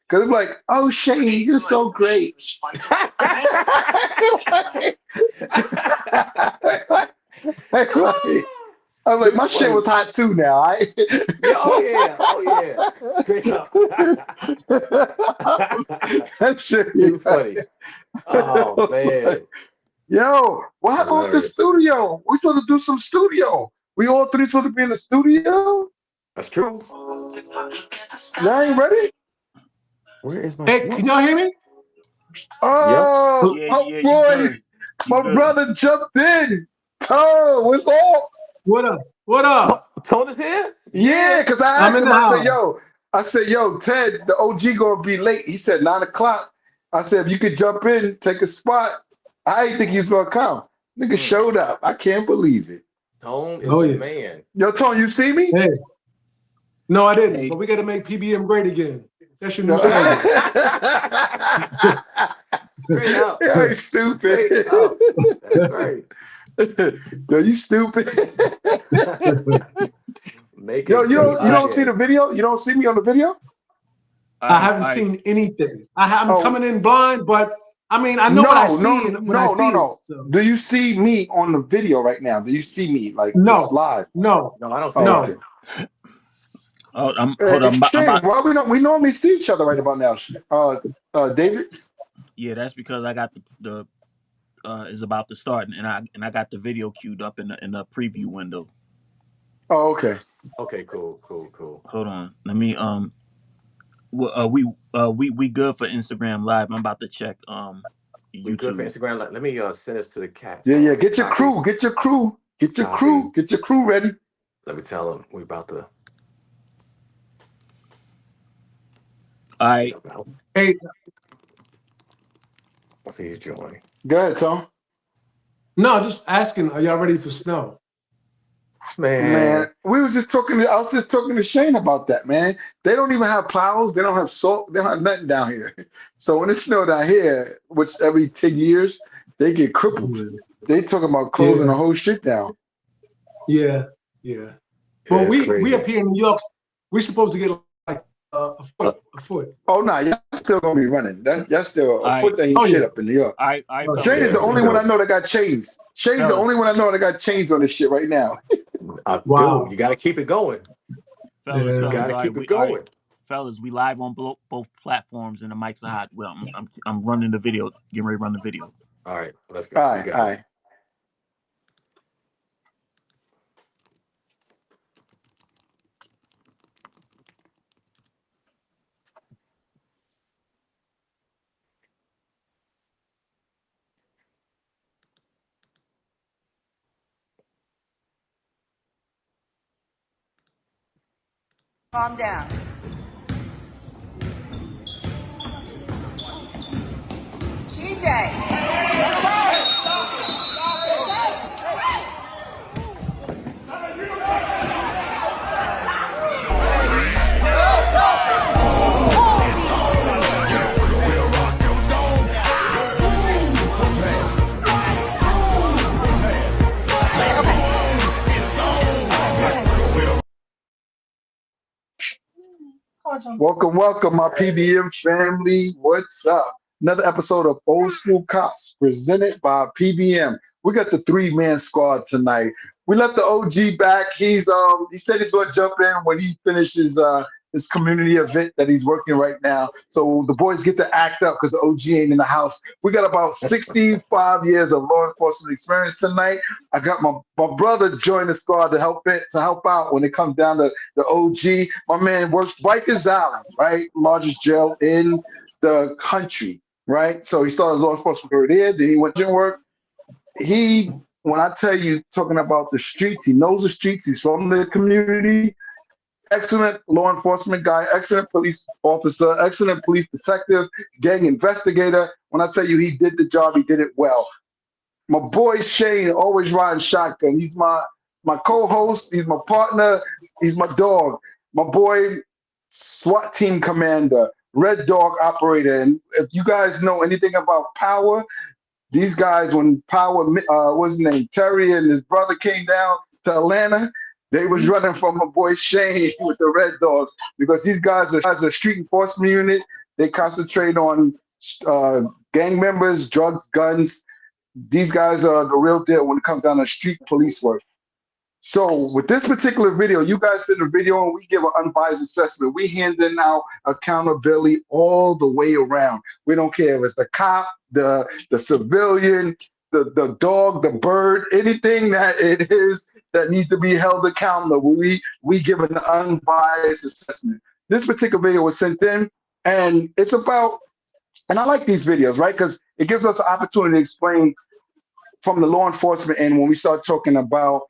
Because I'm like, oh, Shane, you're so great. Like, I was like, Too my shit was funny. hot too now. I Yeah, oh yeah, oh yeah. Straight up. that shit, Too yeah. funny. I Oh was like, man. yo, what happened with the Hilarious. studio? We supposed to do some studio. We all three supposed to be in the studio. That's true. Y'all ain't ready? Where is my Hey, snap? can y'all hear me? Yep. Oh, Hello? Yeah, oh yeah, you boy, good. You my good. brother jumped in. Oh, what's up? What up? What up? Tone is here? Yeah, Yeah. because I I'm asked in him, the house. I said, yo, Ted, the OG gonna be late. He said 9 o'clock. I said, if you could jump in, take a spot. I didn't think he was gonna come. Nigga Mm. showed up. I can't believe it. Tone is Oh the yeah. man. Yo, Tony, you see me? Hey, no, I didn't. But Hey, we got to make PBM great again. That's your new Yo. slogan. Straight up. Yeah, you stupid. Straight up. That's right. Yo, you stupid. Make Yo, it great all you right, don't see the again. video? You don't see me on the video? I all haven't right. seen anything. I'm Oh, coming in blind, but I mean, I know what I no, see no, and when I no, no, see it. no. So Do you see me on the video right now? Do you see me like just no, live? no, No, I don't see Oh, no. okay. nothing. Oh, hold Hey, on. I'm Shane, about. why we normally see each other right about now? David. Yeah, that's because I got the is about to start, and I got the video queued up in the preview window. Oh, okay. Okay, cool, cool, cool. Hold on. Let me we good for Instagram live. I'm about to check We good for YouTube. Instagram. Let me send this to the cats. Yeah, Hold yeah. on. Get your Copy, crew. Get your crew. Get your crew. copy. Get your crew ready. Let me tell them we about to All we right. about. Hey, Once he's joined. Go ahead, Tom. no, just asking, are y'all ready for snow? Man, Man, we was just talking. I was just talking to Shane about that, man. They don't even have plows. They don't have salt. They don't have nothing down here. So when it snowed down here, which every 10 years, they get crippled. Yeah, They talking about closing yeah, the whole shit down. yeah, yeah. yeah, But it's we crazy. up here in New York, we supposed to get like a Uh, foot, a foot. Oh no, y'all still gonna be running. That's still All a right. foot that ain't Oh shit yeah, up in New York. All right, oh Shane fellas, is yeah, the me only one I too. know that got chains. Shane's the fellas, only one I know that got chains on this shit right now. I do. wow, You got to keep it going. fellas, You yeah. got fellas. to All right, keep it all right, going. fellas. We live on both platforms, and the mics are hot. Well, I'm running the video, getting ready to run the video. All right, let's All go. We right, all got it. right. Calm down. TJ. Welcome, welcome, my PBM family. What's up? Another episode of Old School Cops presented by PBM. We got the three-man squad tonight. We let the OG back. He said he's gonna jump in when he finishes his community event that he's working right now. So the boys get to act up because the OG ain't in the house. We got about 65 years of law enforcement experience tonight. I got my brother join the squad to help out when it comes down to the OG. My man works Rikers Island, right? Largest jail in the country, right? So he started law enforcement career there. Then he went to work. When I tell you, talking about the streets, he knows the streets. He's from the community. Excellent law enforcement guy, excellent police officer, excellent police detective, gang investigator. When I tell you he did the job, he did it well. My boy Shane always riding shotgun. He's my co-host. He's my partner. He's my dog. My boy, SWAT team commander, Red Dog operator. And if you guys know anything about Power, these guys, when Power, what's his name, Terry and his brother came down to Atlanta, they was running from my boy Shane with the Red Dogs because these guys are street enforcement unit. They concentrate on gang members, drugs, guns. These guys are the real deal when it comes down to street police work. So with this particular video, you guys send a video and we give an unbiased assessment. We handing out accountability all the way around. We don't care if it's the cop, the civilian, the dog, the bird, anything that it is that needs to be held accountable. We give an unbiased assessment. This particular video was sent in, and it's about, and I like these videos, right? Because it gives us an opportunity to explain from the law enforcement end when we start talking about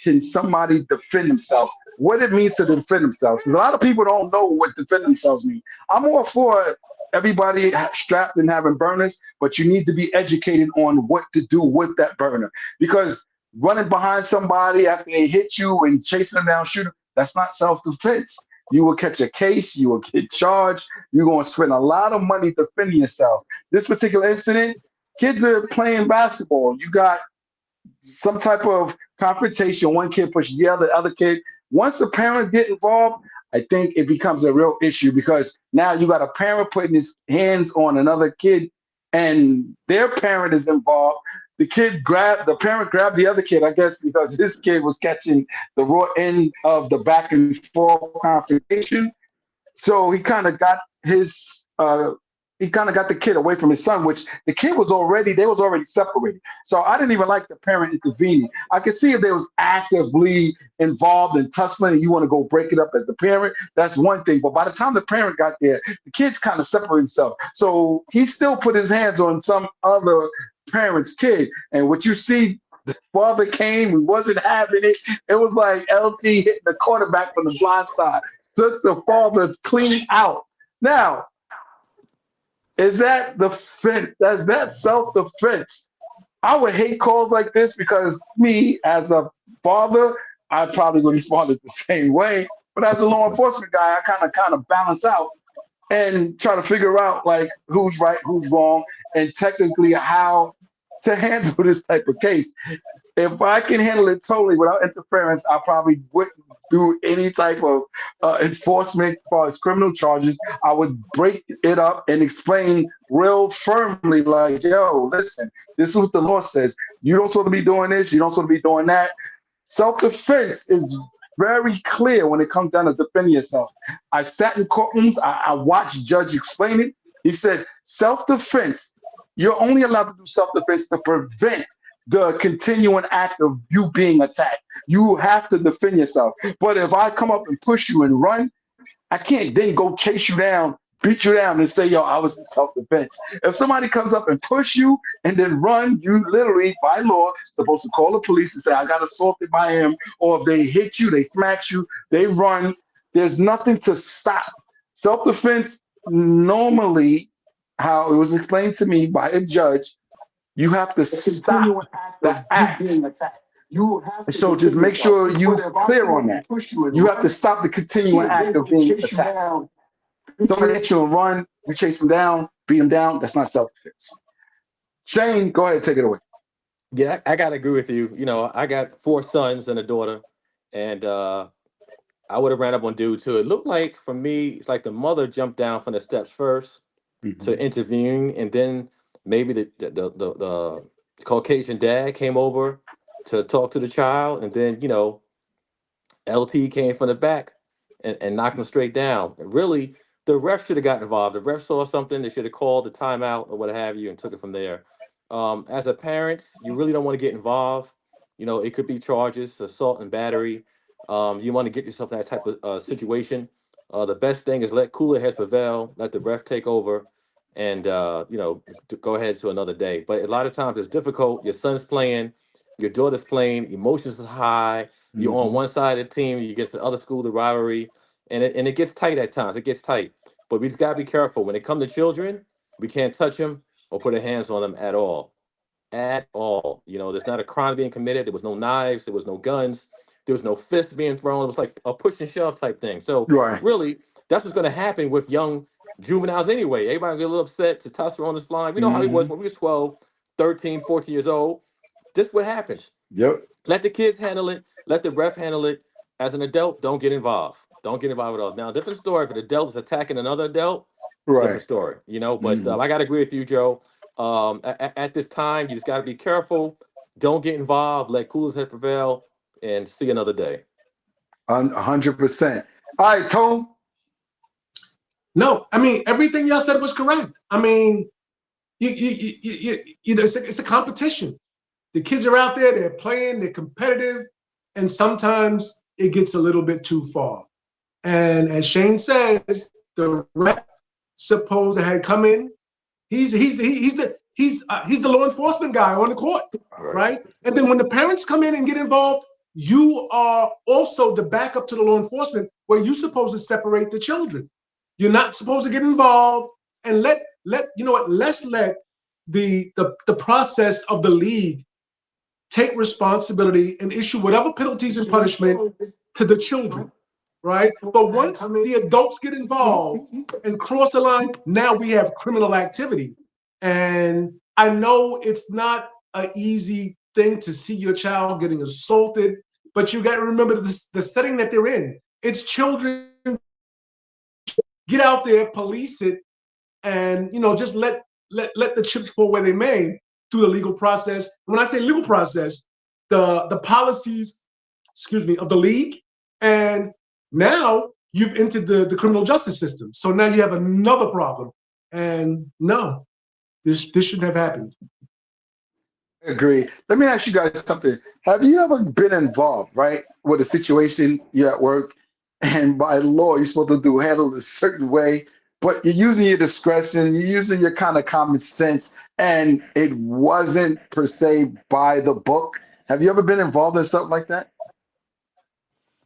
can somebody defend themselves, what it means to defend themselves. Because a lot of people don't know what defend themselves means. I'm all for everybody strapped and having burners, but you need to be educated on what to do with that burner. Because running behind somebody after they hit you and chasing them down, shooting, that's not self-defense. You will catch a case, you will get charged, you're going to spend a lot of money defending yourself. This particular incident, kids are playing basketball. You got some type of confrontation. One kid pushes the other kid. Once the parents get involved, I think it becomes a real issue because now you got a parent putting his hands on another kid and their parent is involved. The parent grabbed the other kid, I guess, because his kid was catching the raw end of the back and forth confrontation. So he kind of got the kid away from his son, which the kid was already separated. So I didn't even like the parent intervening. I could see if they was actively involved in tussling and you want to go break it up as the parent, that's one thing. But by the time the parent got there, the kid's kind of separated himself. So he still put his hands on some other parent's kid. And what you see, the father came, he wasn't having it. It was like LT hitting the quarterback from the blind side. Took the father clean out. Now, is that defense? That's that self-defense. I would hate calls like this because me, as a father, I probably would respond the same way. But as a law enforcement guy, I kind of balance out and try to figure out like who's right, who's wrong, and technically how to handle this type of case. If I can handle it totally without interference, I probably wouldn't do any type of enforcement as far as criminal charges. I would break it up and explain real firmly, like, yo, listen, this is what the law says. You don't supposed to be doing this. You don't supposed to be doing that. Self-defense is very clear when it comes down to defending yourself. I sat in courtrooms. I watched judge explain it. He said, self-defense, you're only allowed to do self-defense to prevent the continuing act of you being attacked. You have to defend yourself. But if I come up and push you and run, I can't then go chase you down, beat you down, and say, yo, I was in self-defense. If somebody comes up and push you and then run, you literally, by law, supposed to call the police and say, I got assaulted by him. Or if they hit you, they smack you, they run. There's nothing to stop. Self-defense, normally, how it was explained to me by a judge, you have to stop the act. So just make sure you're clear on that. You have to stop the continuing act of being attacked. Somebody hits you and run, you chase them down, beat them down, that's not self-defense. Shane, go ahead, take it away. Yeah, I gotta agree with you. You know, I got 4 sons and a daughter, and I would have ran up on dude too. It looked like for me, it's like the mother jumped down from the steps first to intervene, and then maybe the Caucasian dad came over to talk to the child, and then LT came from the back and knocked him straight down. And really, the ref should have got involved. The ref saw something, they should have called the timeout or what have you and took it from there. As a parent, you really don't want to get involved. You know, it could be charges, assault and battery. You want to get yourself in that type of situation. The best thing is let cooler heads prevail, let the ref take over, and to go ahead to another day. But a lot of times it's difficult. Your son's playing, your daughter's playing, emotions is high. You're on one side of the team, you get to the other school, the rivalry, and it gets tight at times. It gets tight. But we just gotta be careful. When it comes to children, we can't touch them or put our hands on them at all. At all. You know, there's not a crime being committed. There was no knives, there was no guns, there was no fists being thrown. It was like a push and shove type thing. So Right. really, that's what's gonna happen with young juveniles anyway. Everybody get a little upset, testosterone is flying. We know how he was when we was 12, 13, 14 years old. This is what happens. Yep. Let the kids handle it. Let the ref handle it. As an adult, don't get involved. Don't get involved at all. Now, different story if an adult is attacking another adult. Right. different story, you know. But Mm-hmm. I got to agree with you, Joe. At this time, you just got to be careful. Don't get involved. Let coolest head prevail, and see another day. 100%. All right, Tone. No, I mean everything y'all said was correct. I mean, you know, it's a competition. The kids are out there, they're playing, they're competitive, and sometimes it gets a little bit too far. And as Shane says, the ref supposed to have come in. He's the law enforcement guy on the court, Right. right? And then when the parents come in and get involved, you are also the backup to the law enforcement, where you're supposed to separate the children. You're not supposed to get involved and let you know what. Let's let the process of the league take responsibility and issue whatever penalties and punishment to the children, right? But once the adults get involved and cross the line, now we have criminal activity. And I know it's not an easy thing to see your child getting assaulted, but you got to remember the setting that they're in. It's children. Get out there, police it, and just let the chips fall where they may through the legal process. When I say legal process, the policies, excuse me, of the league, and now you've entered the criminal justice system. So now you have another problem. And no, this shouldn't have happened. I agree. Let me ask you guys something. Have you ever been involved, right, with a situation you're at work, and by law you're supposed to handle it a certain way, but you're using your discretion, you're using your kind of common sense, and it wasn't per se by the book? Have you ever been involved in something like that?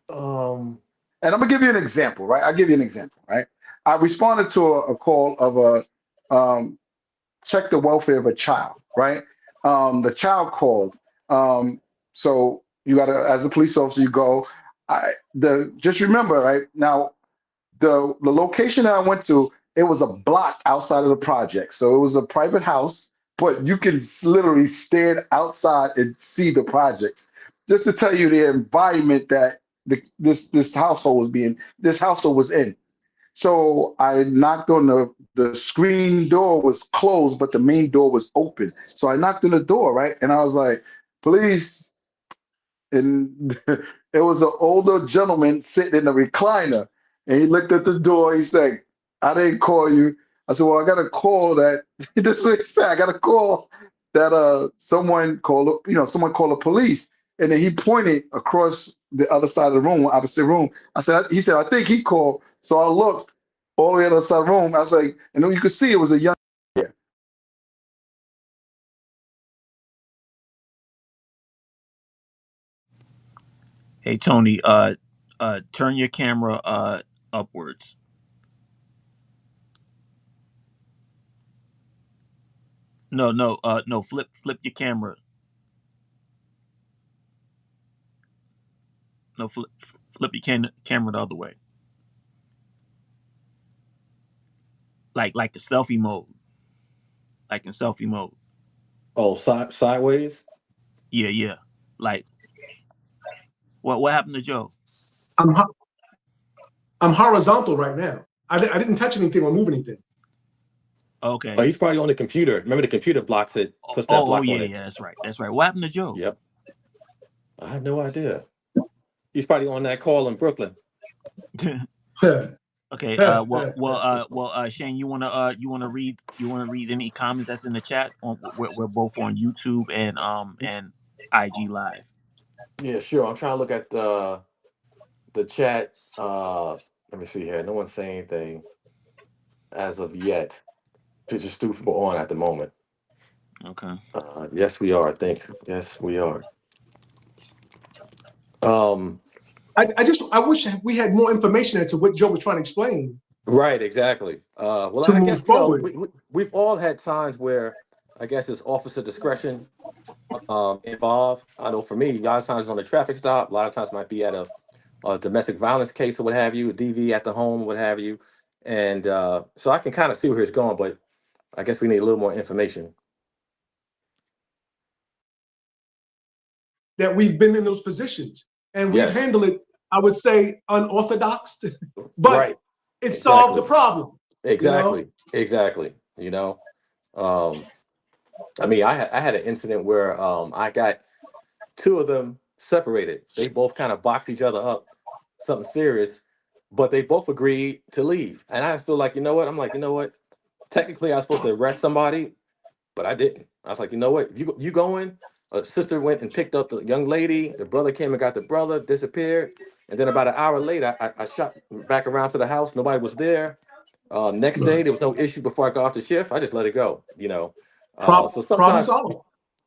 Um. And I'm gonna give you an example, right? I'll give you an example, right? I responded to a call of check the welfare of a child, right? The child called. So you got to, as a police officer, you go. Just remember, right now, the location that I went to, it was a block outside of the project, so it was a private house, but you can literally stand outside and see the projects. Just to tell you the environment that this household was in. So I knocked on the screen door was closed, but the main door was open. So I knocked on the door, right? And I was like, police. And it was an older gentleman sitting in a recliner. And he looked at the door. He said, I didn't call you. I said, well, I got a call that this is what he said. I got a call that someone called the police. And then he pointed across the other side of the room, opposite room. He said, I think he called. So I looked all the way on the other side of the room. I was like, and then you could see it was a young. Hey Tony, turn your camera upwards. No, flip your camera. No, flip your camera the other way. Like the selfie mode. Like in selfie mode. Oh, sideways. Yeah. Like what happened to Joe? I'm I'm horizontal right now. I didn't touch anything or move anything. Oh, Okay. he's probably on the computer. Remember, the computer blocks it, puts that Oh block on yeah, it. yeah, that's right. That's right. What happened to Joe? Yep. I have no idea. He's probably on that call in Brooklyn. Okay. Shane, you wanna read any comments that's in the chat? We're both on YouTube and IG Live. Yeah, sure. I'm trying to look at the chat. Let me see here. No one's saying anything as of yet. Picture Stupid on at the moment. Okay. Yes, we are. I think. Yes, we are. Um, I wish we had more information as to what Joe was trying to explain right, exactly. Well, to I move guess you know forward. we've all had times where I guess it's officer discretion involved. I know for me, a lot of times on a traffic stop, a lot of times might be at a domestic violence case or what have you, a DV at the home, what have you, and so I can kind of see where it's going, but I guess we need a little more information. That we've been in those positions and we've Yes, handled it, I would say, unorthodox, but right, it solved the exactly. problem. Exactly. Exactly. You know, um, I mean, I had an incident where I got two of them separated. They both kind of boxed each other up, something serious, but they both agreed to leave. And I feel like, you know what? I'm like, you know what? Technically, I was supposed to arrest somebody, but I didn't. I was like, you know what? You going? A sister went and picked up the young lady. The brother came and got the brother, disappeared. And then about an hour later, I shot back around to the house. Nobody was there. Next day, Right. there was no issue before I got off the shift. I just let it go, you know. So Problem sometimes, solved.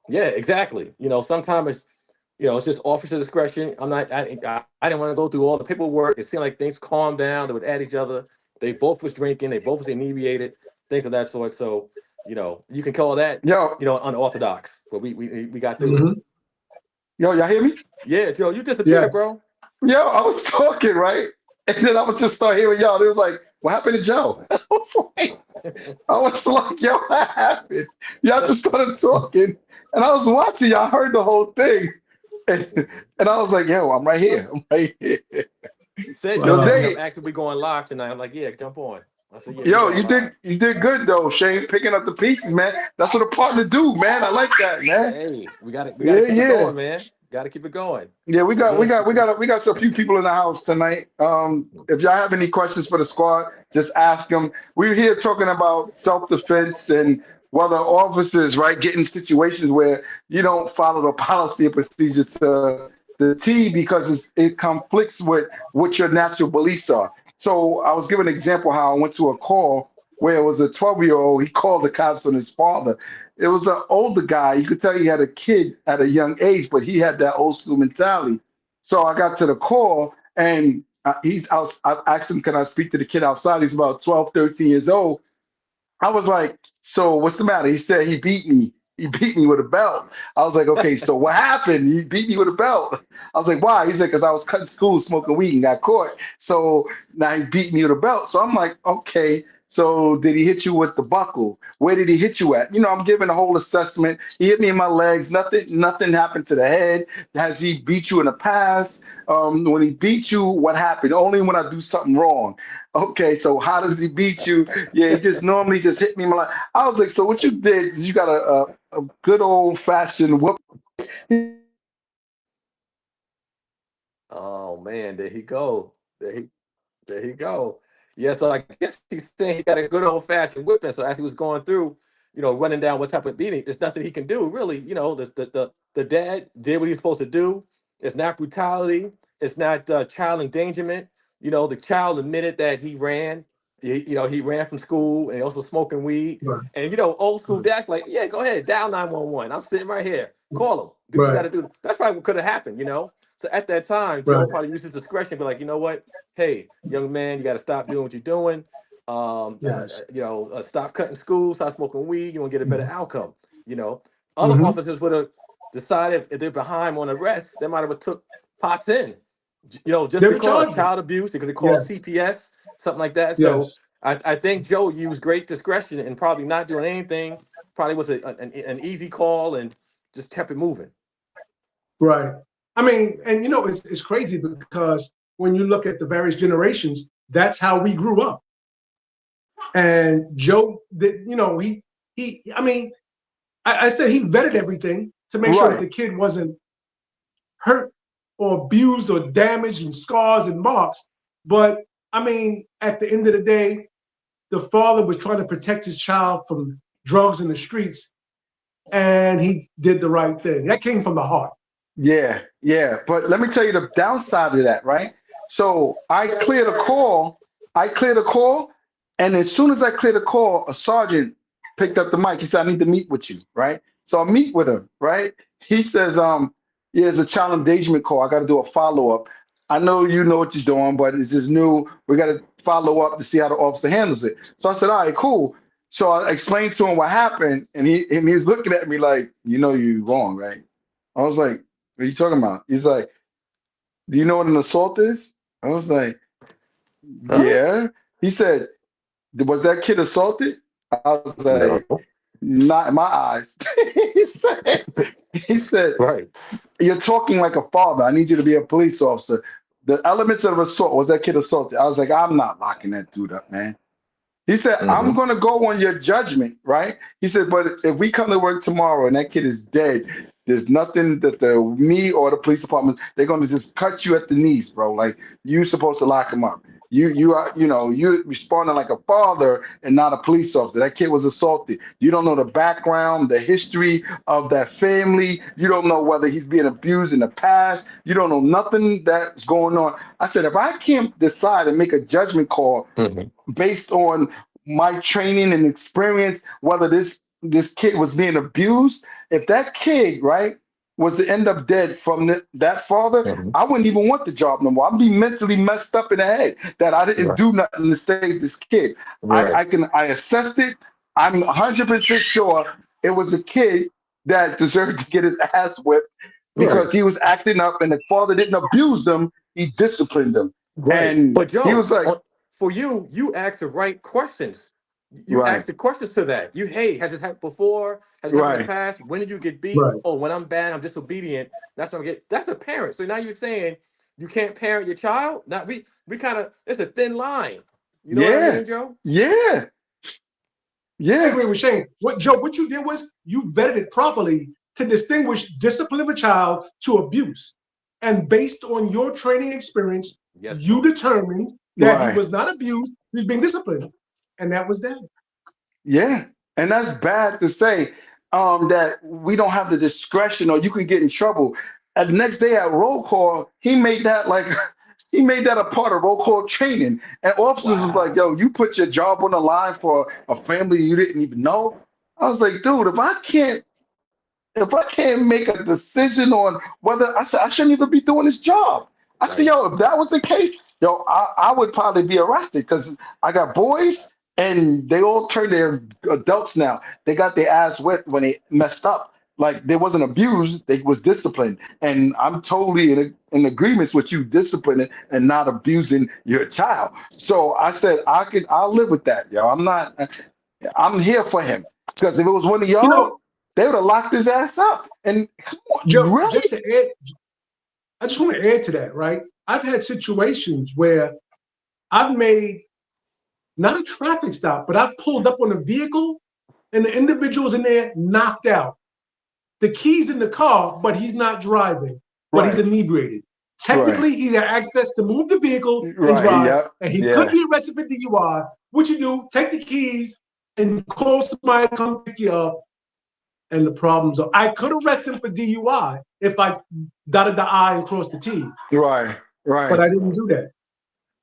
yeah, exactly. You know, sometimes it's, you know, it's just officer discretion. I didn't want to go through all the paperwork. It seemed like things calmed down. They would at each other. They both was drinking. They both was inebriated, things of that sort. So, you know, you can call that, Yo, you know, unorthodox. But we got through it. Hmm. yo, y'all hear me? Yeah, Joe, you disappeared, Yes. bro. Yo, I was talking, right? And then I was just start hearing y'all. It was like, what happened to Joe? I was like, yo, what happened? Y'all just started talking. And I was watching, y'all heard the whole thing. And I was like, yo, I'm right here. I'm right here. You said you Yo, was Wow. kept Dave, asking we going live tonight. I'm like, yeah, jump on. I said, yeah, we yo, going live. you did good though, Shane, picking up the pieces, man. That's what a partner do, man. I like that, man. Hey, we got to Yeah, keep it yeah. going, man. Got to keep it going. Yeah, Again, we got a few people in the house tonight. If y'all have any questions for the squad, just ask them. We're here talking about self-defense and whether officers, right, get in situations where you don't follow the policy and procedure to the T because it conflicts with what your natural beliefs are. So I was giving an example how I went to a call where it was a 12-year-old. He called the cops on his father. It was an older guy. You could tell he had a kid at a young age, but he had that old school mentality. So I got to the call and he's out. I asked him, can I speak to the kid outside? He's about 12, 13 years old. I was like, so what's the matter? He said he beat me. He beat me with a belt. I was like, okay, so what happened? He beat me with a belt. I was like, why? He said, because I was cutting school smoking weed and got caught. So now he beat me with a belt. So I'm like, okay, so did he hit you with the buckle? Where did he hit you at? You know, I'm giving a whole assessment. He hit me in my legs. Nothing happened to the head. Has he beat you in the past? When he beat you, what happened? Only when I do something wrong. Okay, so how does he beat you? Yeah, he just normally just hit me. Like I was like, so what you did is you got a good old fashioned whoop. oh man, there he go. There he go. Yeah, so I guess he's saying he got a good old fashioned whipping. So as he was going through, you know, running down what type of beating, there's nothing he can do really. You know, the dad did what he's supposed to do. It's not brutality. It's not child endangerment. You know, the child admitted that he ran. You know, he ran from school and also smoking weed. Right. And you know, old school Right. dash like, yeah, go ahead, dial 911. I'm sitting right here. Call him. Do what you got Right. to do. That's probably what could have happened. You know. So at that time, Joe Right. probably used his discretion, and be like, you know what? Hey, young man, you got to stop doing what you're doing. Yes. You know, stop cutting school, stop smoking weed. You want to get a better outcome. You know, other Hmm. officers would have decided if they're behind on arrest, they might have took pops in. You know, just They would because charge you. child abuse, they could have called Yes. CPS, something like that. So Yes. I think Joe used great discretion and probably not doing anything. Probably was an easy call and just kept it moving. Right. I mean, and you know, it's crazy because when you look at the various generations, that's how we grew up. And Joe, you know, I mean, I said he vetted everything to make sure that Right. the kid wasn't hurt or abused or damaged and scars and marks. But I mean, at the end of the day, the father was trying to protect his child from drugs in the streets, and he did the right thing. That came from the heart. Yeah, yeah. But let me tell you the downside of that, right? So I cleared a call. I cleared a call, and as soon as I cleared a call, a sergeant picked up the mic. He said, "I need to meet with you." Right? So I meet with him. Right? He says, yeah, it's a child endangerment call. I got to do a follow up. I know you know what you're doing, but it's just new. We got to follow up to see how the officer handles it." So I said, "All right, cool." So I explained to him what happened, and he's looking at me like, "You know, you're wrong, right?" I was like, what are you talking about? He's like, do you know what an assault is? I was like, Huh? yeah. He said, was that kid assaulted? I was No. like, not in my eyes. he said, he said, Right. you're talking like a father. I need you to be a police officer. The elements of assault, was that kid assaulted? I was like, I'm not locking that dude up, man. He said, Mm-hmm. I'm going to go on your judgment, right? He said, but if we come to work tomorrow and that kid is dead, there's nothing that me or the police department, they're going to just cut you at the knees, bro. Like, you supposed to lock him up. You are, you're responding like a father and not a police officer. That kid was assaulted. You don't know the background, the history of that family. You don't know whether he's being abused in the past. You don't know nothing that's going on. I said, if I can't decide and make a judgment call Mm-hmm. based on my training and experience, whether this kid was being abused. If that kid, right, was to end up dead from that father, Mm-hmm. I wouldn't even want the job no more. I'd be mentally messed up in the head that I didn't Right. do nothing to save this kid. Right. I assessed it. I'm 100% sure it was a kid that deserved to get his ass whipped Right. because he was acting up and the father didn't abuse them, he disciplined them. Right. And But he Joe, was like, for you, you ask the right questions. You ask right, the questions to that. Hey, has this happened before? Has it happened in the right. past? When did you get beat? Right. Oh, when I'm bad, I'm disobedient. That's when I get. That's a parent. So now you're saying you can't parent your child. Now we kind of, it's a thin line. You know what I Yeah, mean, Joe? yeah, I yeah, agree with Shane. What you did was you vetted it properly to distinguish discipline of a child to abuse. And based on your training experience, Yes, you Lord. determined that he right. was not abused, he was being disciplined. And that was that. Yeah. And that's bad to say that we don't have the discretion or you can get in trouble. And the next day at roll call, he made that like he made that a part of roll call training. And officers was like, Wow. yo, you put your job on the line for a family you didn't even know. I was like, dude, if I can't make a decision on whether I said I shouldn't even be doing this job. I said, Right. yo, if that was the case, yo, I would probably be arrested because I got boys and they all turned their adults now. They got their ass wet when they messed up. Like they wasn't abused, they was disciplined. And I'm totally in agreement with you disciplining and not abusing your child. So I said I'll live with that, yo. I'm here for him. Because if it was one of You y'all, know, they would have locked his ass up. And come on, Joe, really? just to add, I just want to add to that, right? I've had situations where I've made not a traffic stop, but I've pulled up on a vehicle and the individual's in there knocked out. The key's in the car, but he's not driving, but he's Right, inebriated. right, Technically, he had access to move the vehicle and right. drive, Yep, and he could yeah, be arrested for DUI. What you do, take the keys and call somebody to come pick you up, and the problems are, I could arrest him for DUI if I dotted the I and crossed the T, right, but right. I didn't do that.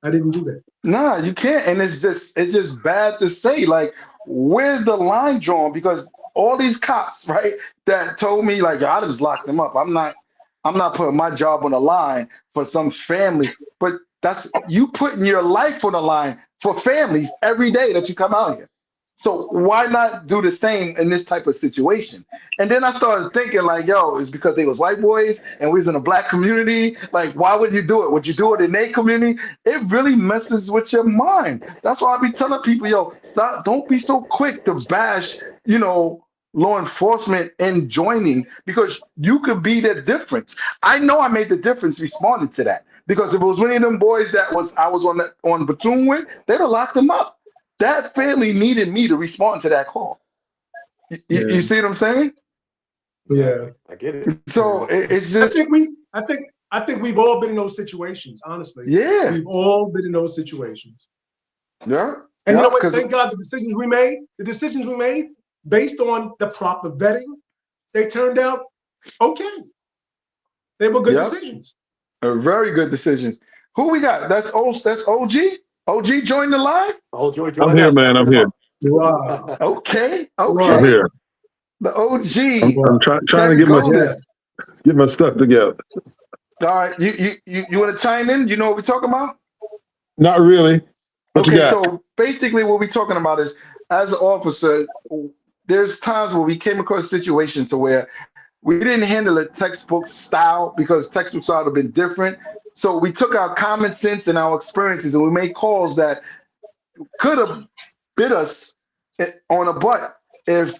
I didn't do that. Nah, you can't. And it's just bad to say. Like, where's the line drawn? Because all these cops, right, that told me like, I just locked them up. I'm not putting my job on the line for some family. But that's you putting your life on the line for families every day that you come out here. So why not do the same in this type of situation? And then I started thinking like, yo, it's because they was white boys and we was in a black community. Like, why would you do it? Would you do it in their community? It really messes with your mind. That's why I be telling people, yo, stop, don't be so quick to bash, law enforcement and joining because you could be the difference. I know I made the difference responding to that. Because if it was one of them boys that I was on platoon with, they'd have locked them up. That family needed me to respond to that call. You Yeah, see what I'm saying? yeah, Exactly. I get it. So yeah. it's I just, think we, I think we've all been in those situations. Honestly, yeah, we've all been in those situations. yeah, And you yeah, know what? because, Thank God the decisions we made based on the proper vetting, they turned out okay. They were good yep, decisions. very good decisions. Who we got? That's OG. OG joined the live. Oh, Joey I'm joined here, us. I man. sent I'm him here. up. Wow. Okay, I'm Wow. okay. here. The I'm, OG. I'm Wow. trying to Terry get my Golden. Yeah. get my stuff together. All right, you want to chime in? You know what we're talking about? Not really. What you Okay, got? so basically what we're talking about is as an officer, there's times where we came across situations to where we didn't handle it textbook style because textbook style would have been different. So we took our common sense and our experiences and we made calls that could have bit us on a butt if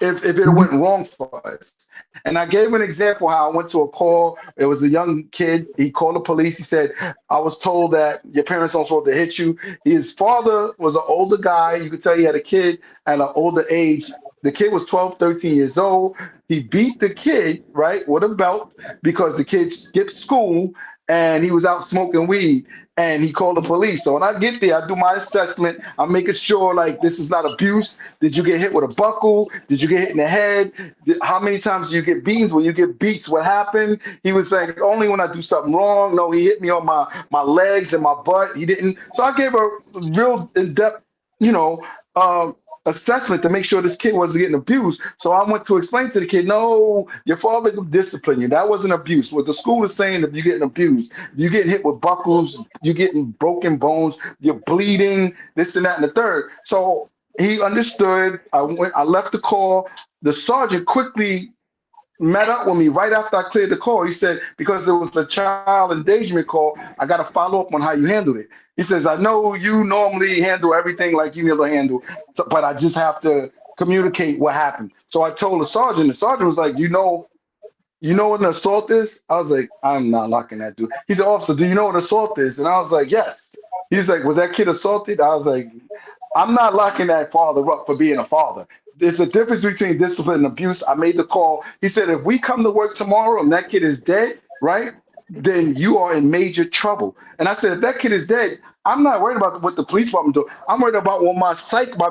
if it went wrong for us. And I gave an example how I went to a call. It was a young kid. He called the police. He said, I was told that your parents don't supposed to hit you. His father was an older guy. You could tell he had a kid at an older age. The kid was 12, 13 years old. He beat the kid, right, with a belt because the kid skipped school and he was out smoking weed and he called the police. So when I get there, I do my assessment. I'm making sure like this is not abuse. Did you get hit with a buckle? Did you get hit in the head? How many times do you get beatings? When you get beats, what happened? He was saying only when I do something wrong. No, he hit me on my legs and my butt. He didn't. So I gave a real in-depth, you know, assessment to make sure this kid wasn't getting abused. So I went to explain to the kid, no, your father disciplined you. That wasn't abuse. What the school is saying, if you're getting abused, you get hit with buckles, you're getting broken bones, you're bleeding, this and that and the third. So he understood. I left the call. The sergeant quickly met up with me right after I cleared the call. He said, because it was a child endangerment call, I got to follow up on how you handled it. He says, I know you normally handle everything like you never handle, but I just have to communicate what happened. So I told the sergeant was like, you know what an assault is? I was like, I'm not locking that dude. He said, officer, do you know what assault is? And I was like, yes. He's like, was that kid assaulted? I was like, I'm not locking that father up for being a father. There's a difference between discipline and abuse. I made the call. He said, if we come to work tomorrow and that kid is dead, right, then you are in major trouble. And I said, if that kid is dead, I'm not worried about what the police department do. I'm worried about what my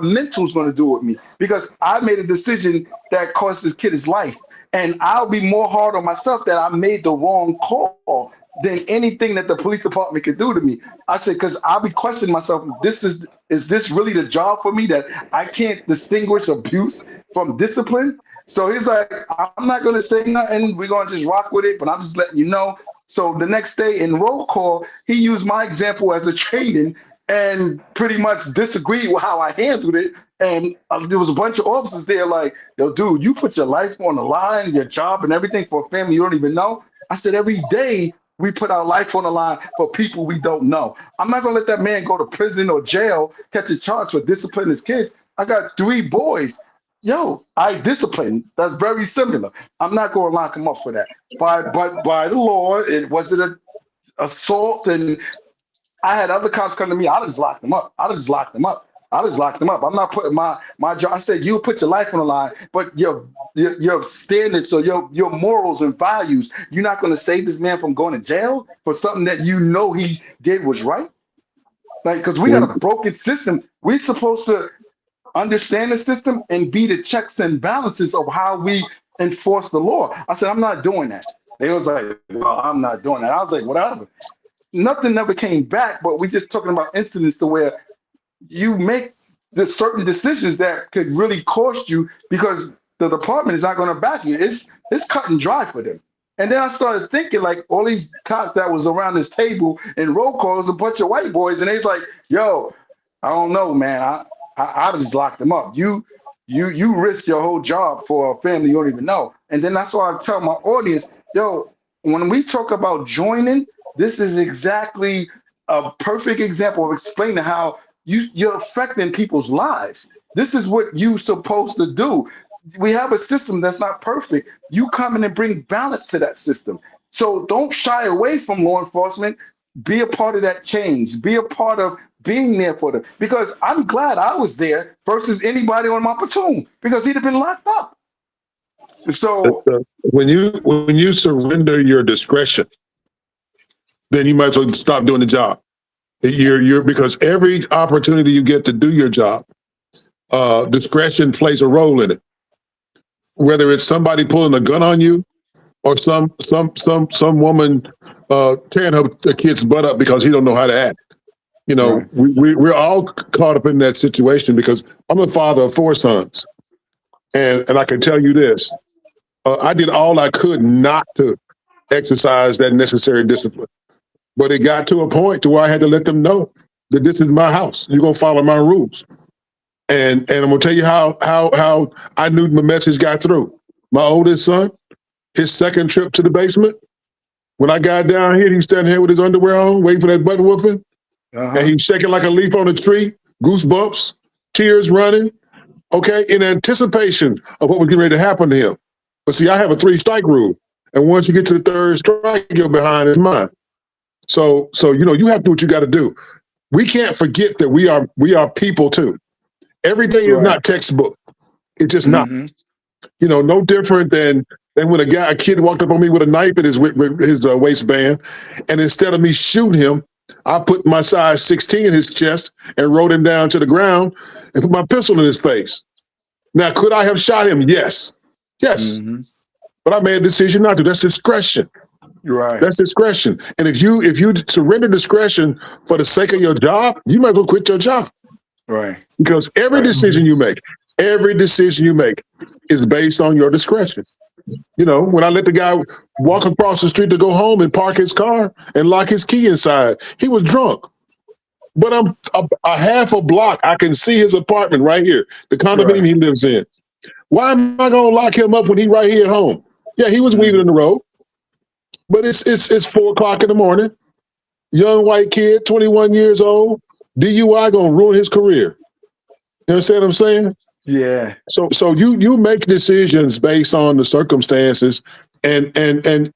mental is going to do with me because I made a decision that cost this kid his life. And I'll be more hard on myself that I made the wrong call than anything that the police department could do to me. I said, because I'll be questioning myself, is this really the job for me that I can't distinguish abuse from discipline? So he's like, I'm not going to say nothing. We're going to just rock with it, but I'm just letting you know. So the next day in roll call, he used my example as a training and pretty much disagreed with how I handled it. And there was a bunch of officers there like, yo, dude, you put your life on the line, your job and everything for a family you don't even know. I said, every day we put our life on the line for people we don't know. I'm not going to let that man go to prison or jail, catch a charge for disciplining his kids. I got 3 boys. Yo, I discipline. That's very similar. I'm not going to lock him up for that. But by the law, it wasn't an assault. And I had other cops come to me. I just locked them up. I just locked them up. I'm not putting my job. I said, you put your life on the line, but your standards or your morals and values, you're not going to save this man from going to jail for something that you know he did was right. Like, because we got a broken system. We're supposed to understand the system and be the checks and balances of how we enforce the law. I said, I'm not doing that. They was like, well, I'm not doing that. I was like, whatever. Nothing never came back, but we just talking about incidents to where you make the certain decisions that could really cost you because the department is not going to back you. It's cut and dry for them. And then I started thinking like all these cops that was around this table in roll calls, a bunch of white boys, and they was like, yo, I don't know, man. I just locked them up. You risk your whole job for a family you don't even know. And then that's why I tell my audience, yo, when we talk about joining, this is exactly a perfect example of explaining how you're affecting people's lives. This is what you're supposed to do. We have a system that's not perfect. You come in and bring balance to that system. So don't shy away from law enforcement. Be a part of that change. Be a part of being there for them. Because I'm glad I was there versus anybody on my platoon because he'd have been locked up. So when you surrender your discretion, then you might as well stop doing the job. You're because every opportunity you get to do your job, discretion plays a role in it. Whether it's somebody pulling a gun on you or some woman tearing her kid's butt up because he don't know how to act. You know, right. We're all caught up in that situation because I'm a father of 4 sons, and I can tell you this: I did all I could not to exercise that necessary discipline. But it got to a point to where I had to let them know that this is my house. You're gonna follow my rules. And I'm gonna tell you how I knew the message got through. My oldest son, his second trip to the basement, when I got down here, he's standing here with his underwear on, waiting for that butt whooping. And he's shaking like a leaf on a tree, goosebumps, tears running. okay, in anticipation of what was getting ready to happen to him. But see, I have a 3-strike rule. And once you get to the 3rd strike, you're behind is mine. So you have to do what you got to do. We can't forget that we are people too. Everything is not textbook. It's just not. No different than when a kid walked up on me with a knife in his waistband, and instead of me shooting him, I put my size 16 in his chest and rode him down to the ground and put my pistol in his face. Now, could I have shot him? Yes. But I made a decision not to. That's discretion. Right. That's discretion. And if you surrender discretion for the sake of your job, you might as well quit your job. Right. Because every decision you make is based on your discretion. When I let the guy walk across the street to go home and park his car and lock his key inside, he was drunk. But I'm a half a block. I can see his apartment right here, the condominium he lives in. Why am I going to lock him up when he's right here at home? Yeah, he was weaving in the road. But it's 4:00 in the morning. Young white kid, 21 years old. DUI going to ruin his career. You understand what I'm saying? Yeah. So you make decisions based on the circumstances, and the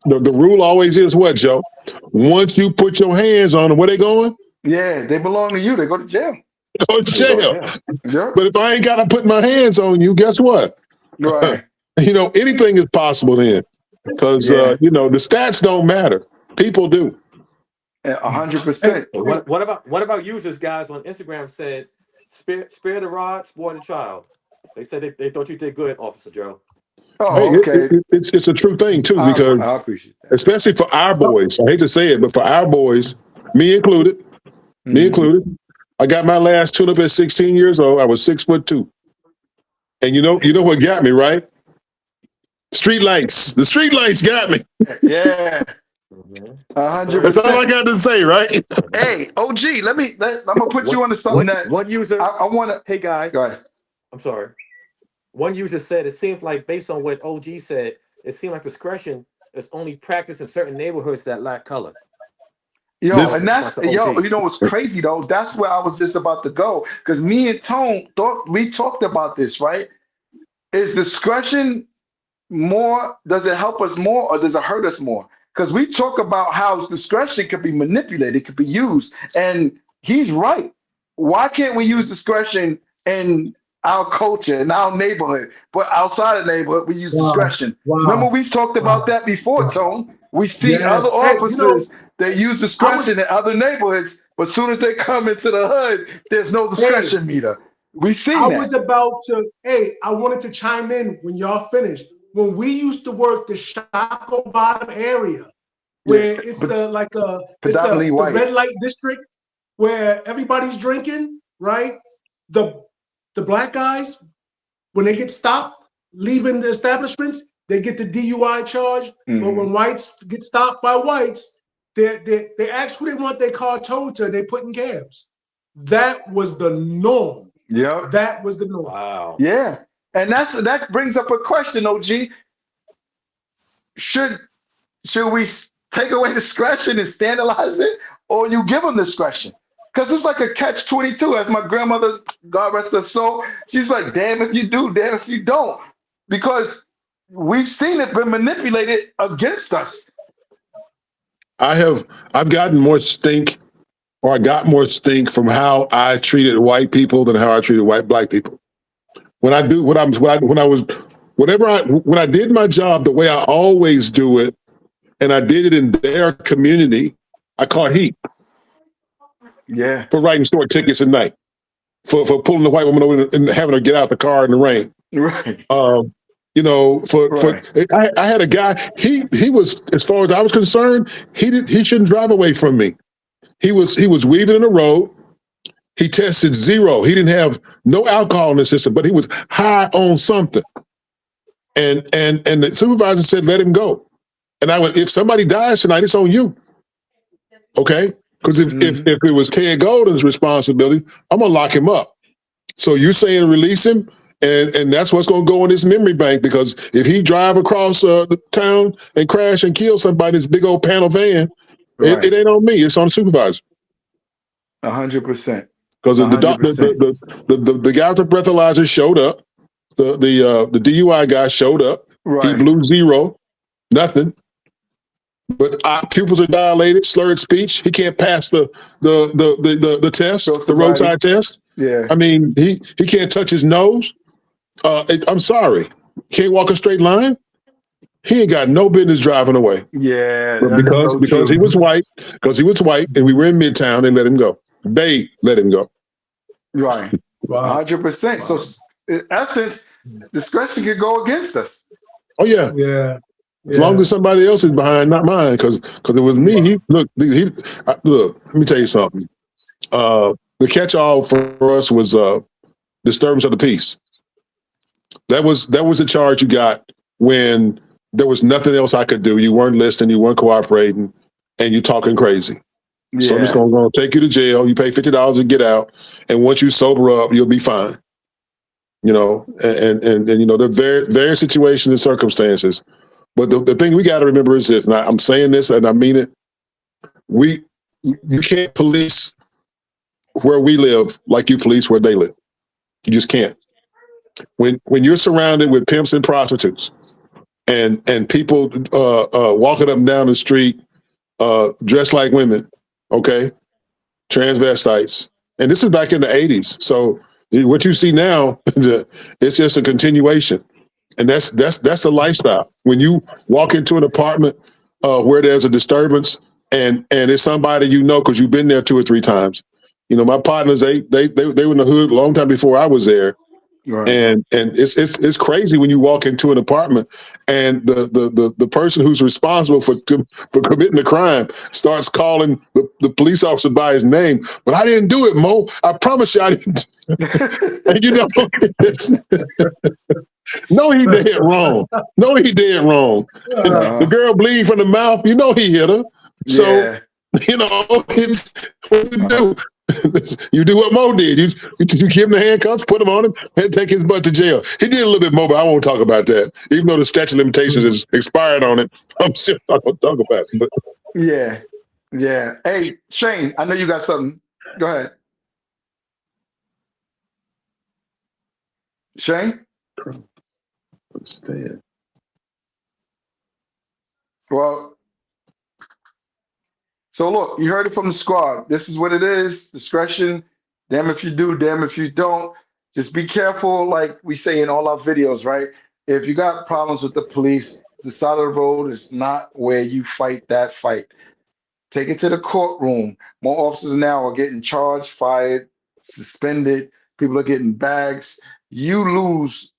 rule always is what, Joe? Once you put your hands on them, where they going? Yeah, they belong to you. They go to jail. Go to jail. Yeah. But if I ain't got to put my hands on you, guess what? Right. Anything is possible then, because the stats don't matter. People do. 100%. What about users, guys, on Instagram said, spare the rod, spoil the child. They said they thought you did good, Officer Joe. Oh, okay. It's a true thing too, I because appreciate that. especially for our boys. I hate to say it, but for our boys, me included, I got my last tune-up at 16 years old. I was 6'2". And you know what got me, right? Street lights. The street lights got me. Yeah. 100%. That's all I got to say, right? Hey, OG, I'm gonna put you onto something that one user. I want to. Hey guys, go ahead. I'm sorry. One user said it seems like, based on what OG said, it seemed like discretion is only practiced in certain neighborhoods that lack color. And that's what's crazy though? That's where I was just about to go, because me and Tone talked about this, right? Is discretion more? Does it help us more, or does it hurt us more? Because we talk about how discretion could be manipulated, could be used, and he's right. Why can't we use discretion in our culture, in our neighborhood, but outside of the neighborhood we use discretion? Remember we talked about that before, Tone. We see other officers that use discretion in other neighborhoods, but as soon as they come into the hood, there's no discretion meter. We see that. I wanted to chime in when y'all finished. When we used to work the Shockoe Bottom area, where it's the red light district where everybody's drinking, right? The black guys, when they get stopped leaving the establishments, they get the DUI charge. But when whites get stopped by whites, they ask who they want their car towed to, they put in cabs. That was the norm. Yeah. That was the norm. Wow. Yeah. And that brings up a question, OG. Should we take away discretion and standardize it, or you give them discretion? Because it's like a catch-22. As my grandmother, God rest her soul, she's like, damn if you do, damn if you don't. Because we've seen it been manipulated against us. I've gotten more stink, or I got more stink from how I treated white people than how I treated black people. When I did my job the way I always do it, and I did it in their community, I caught heat. Yeah. For writing store tickets at night, for pulling the white woman over and having her get out the car in the rain. Right. I had a guy. He was, as far as I was concerned, he shouldn't drive away from me. He was weaving in the road. He tested 0. He didn't have no alcohol in the system, but he was high on something. And the supervisor said, let him go. And I went, if somebody dies tonight, it's on you. Okay? Because if it was Ted Golden's responsibility, I'm going to lock him up. So you're saying release him, and that's what's going to go in his memory bank, because if he drive across the town and crash and kill somebody in this big old panel van, it ain't on me. It's on the supervisor. 100%. because the, doctor, 100%. the guy with the breathalyzer showed up. The DUI guy showed up. He Right. blew zero, nothing. But pupils are dilated, slurred speech. He can't pass the test, Show the sobriety. roadside test. Yeah. I mean, he can't touch his nose. I'm sorry, can't walk a straight line. He ain't got no business driving away. Yeah, But that's so because he true. was white, and we were in Midtown, they let him go. They let him go. Right. Wow. 100%. So in essence, discretion could go against us. Oh yeah. Yeah. As long as somebody else is behind, not mine, because it was me. Look. Let me tell you something. The catch-all for us was disturbance of the peace. That was the charge you got when there was nothing else I could do. You weren't listening, you weren't cooperating, and you talking crazy. So I'm just Yeah. gonna take you to jail. You pay $50 to get out, and once you sober up, you'll be fine. You know, and you know, there are various situations and circumstances. But the thing we got to remember is this, and I'm saying this and I mean it. You can't police where we live like you police where they live. You just can't. When you're surrounded with pimps and prostitutes and people walking up and down the street dressed like women, okay, transvestites, and this is back in the '80s. So what you see now, it's just a continuation. And that's the lifestyle. When you walk into an apartment where there's a disturbance and it's somebody you know because you've been there 2 or 3 times. You know, my partners they were in the hood a long time before I was there. Right. And it's crazy when you walk into an apartment and the person who's responsible for committing the crime starts calling the police officer by his name. But I didn't do it, Mo. I promise you I didn't. And you know, no, he did wrong. No, he did wrong. The girl bleed from the mouth. You know he hit her. So Yeah. you know it's what you do. You do what Mo did. You give him the handcuffs, put him on him, and take his butt to jail. He did a little bit more, but I won't talk about that. Even though the statute of limitations is expired on it, I'm still not going to talk about it. But Yeah. Yeah. Hey, Shane, I know you got something. Go ahead. Shane? understand. Well, so look, you heard it from the squad. This is what it is. Discretion. Damn if you do, damn if you don't. Just be careful, like we say in all our videos, right? If you got problems with the police, the side of the road is not where you fight that fight. Take it to the courtroom. More officers now are getting charged, fired, suspended. People are getting bags. You lose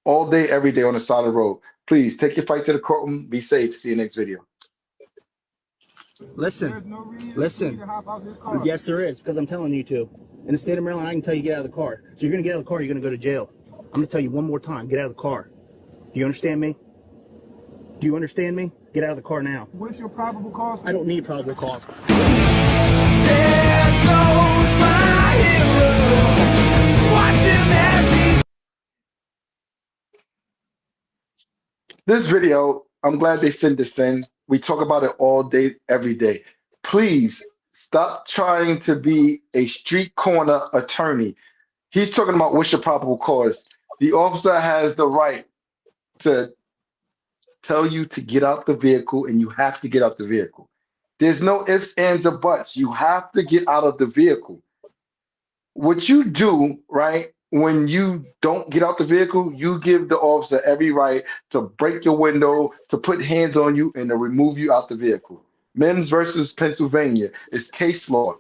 all day, every day on the side of the road. Please take your fight to the courtroom. Be safe. See you next video. Listen, listen. Yes, there is, because I'm telling you to. In the state of Maryland, I can tell you get out of the car. So you're going to get out of the car, you're going to go to jail. I'm going to tell you one more time, get out of the car. Do you understand me? Do you understand me? Get out of the car now. What's your probable cause? I don't need probable cause. There goes my hero. Watch him as he... This video, I'm glad they sent this in. We talk about it all day, every day. Please stop trying to be a street corner attorney. He's talking about what's your probable cause. The officer has the right to tell you to get out the vehicle, and you have to get out the vehicle. There's no ifs, ands, or buts. You have to get out of the vehicle. What you do, right, when you don't get out the vehicle, you give the officer every right to break your window, to put hands on you, and to remove you out the vehicle. Mims versus Pennsylvania is case law.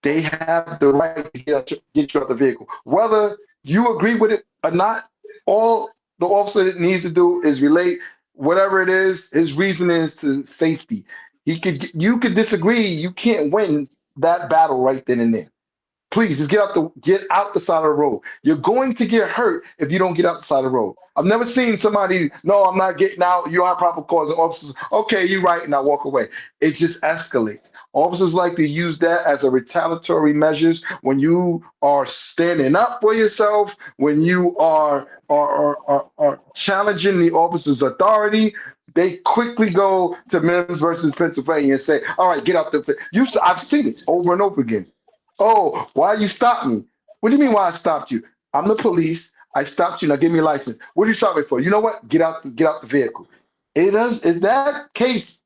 They have the right to get you out the vehicle. Whether you agree with it or not, all the officer needs to do is relate whatever it is. His reason is to safety. You could disagree. You can't win that battle right then and there. Please just get out the side of the road. You're going to get hurt if you don't get out the side of the road. I've never seen somebody, no, I'm not getting out. You don't have proper cause. And officers, okay, you're right, and I walk away. It just escalates. Officers like to use that as a retaliatory measures when you are standing up for yourself, when you are challenging the officer's authority. They quickly go to Mims versus Pennsylvania and say, all right, get out the. I've seen it over and over again. Oh, why you stopped me? What do you mean why I stopped you? I'm the police. I stopped you. Now give me a license. What are you stopping me for? You know what? Get out the vehicle. It does. Is that case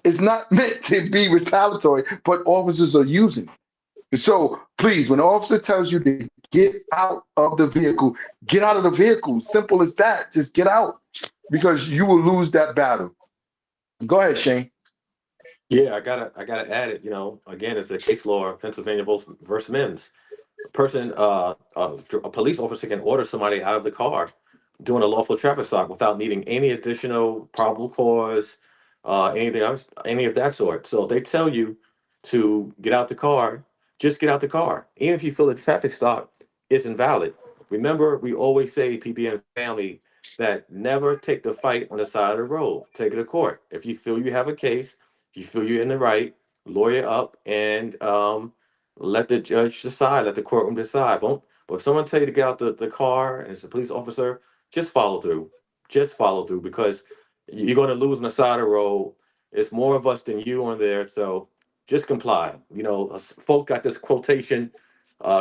is not meant to be retaliatory, but officers are using it. So please, when the officer tells you to get out of the vehicle, get out of the vehicle. Simple as that. Just get out because you will lose that battle. Go ahead, Shane. Yeah, I gotta add it. Again, it's the case law, Pennsylvania versus Mims. A police officer can order somebody out of the car doing a lawful traffic stop without needing any additional probable cause, anything else, any of that sort. So if they tell you to get out the car, just get out the car. Even if you feel the traffic stop is invalid. Remember, we always say, PBN family, that never take the fight on the side of the road. Take it to court. If you feel you have a case, if you feel you're in the right, lawyer up and let the judge decide, let the courtroom decide. But if someone tell you to get out the car and it's a police officer, just follow through. Just follow through because you're going to lose on the side of the road. It's more of us than you on there. So just comply. Folk got this quotation,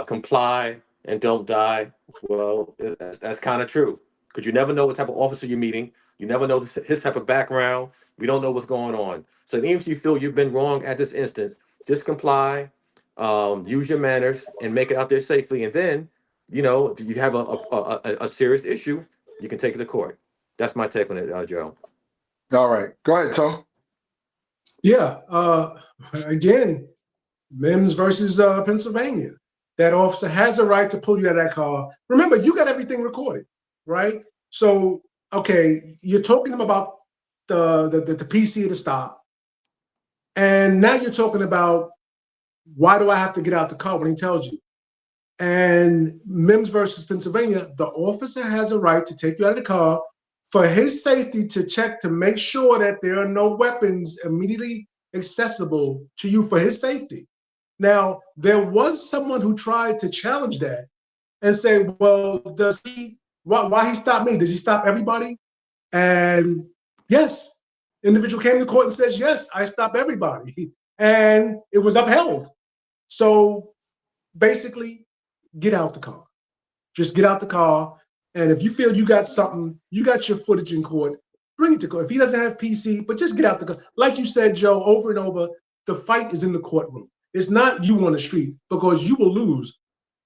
comply and don't die. Well, that's kind of true because you never know what type of officer you're meeting. You never know his type of background. We don't know what's going on. So even if you feel you've been wrong at this instant, just comply, use your manners, and make it out there safely. And then, if you have a serious issue, you can take it to court. That's my take on it, Joe. All right. Go ahead, Tom. Yeah. Again, Mims versus Pennsylvania. That officer has a right to pull you out of that car. Remember, you got everything recorded, right? So, okay, you're talking about the PC of the stop, and now you're talking about why do I have to get out the car when he tells you? And Mims versus Pennsylvania, the officer has a right to take you out of the car for his safety to check to make sure that there are no weapons immediately accessible to you for his safety. Now, there was someone who tried to challenge that and say, well, why he stop me? Does he stop everybody? And yes, individual came to court and says, yes, I stop everybody. And it was upheld. So basically, get out the car. Just get out the car. And if you feel you got something, you got your footage in court, bring it to court. If he doesn't have PC, but just get out the car. Like you said, Joe, over and over, the fight is in the courtroom. It's not you on the street because you will lose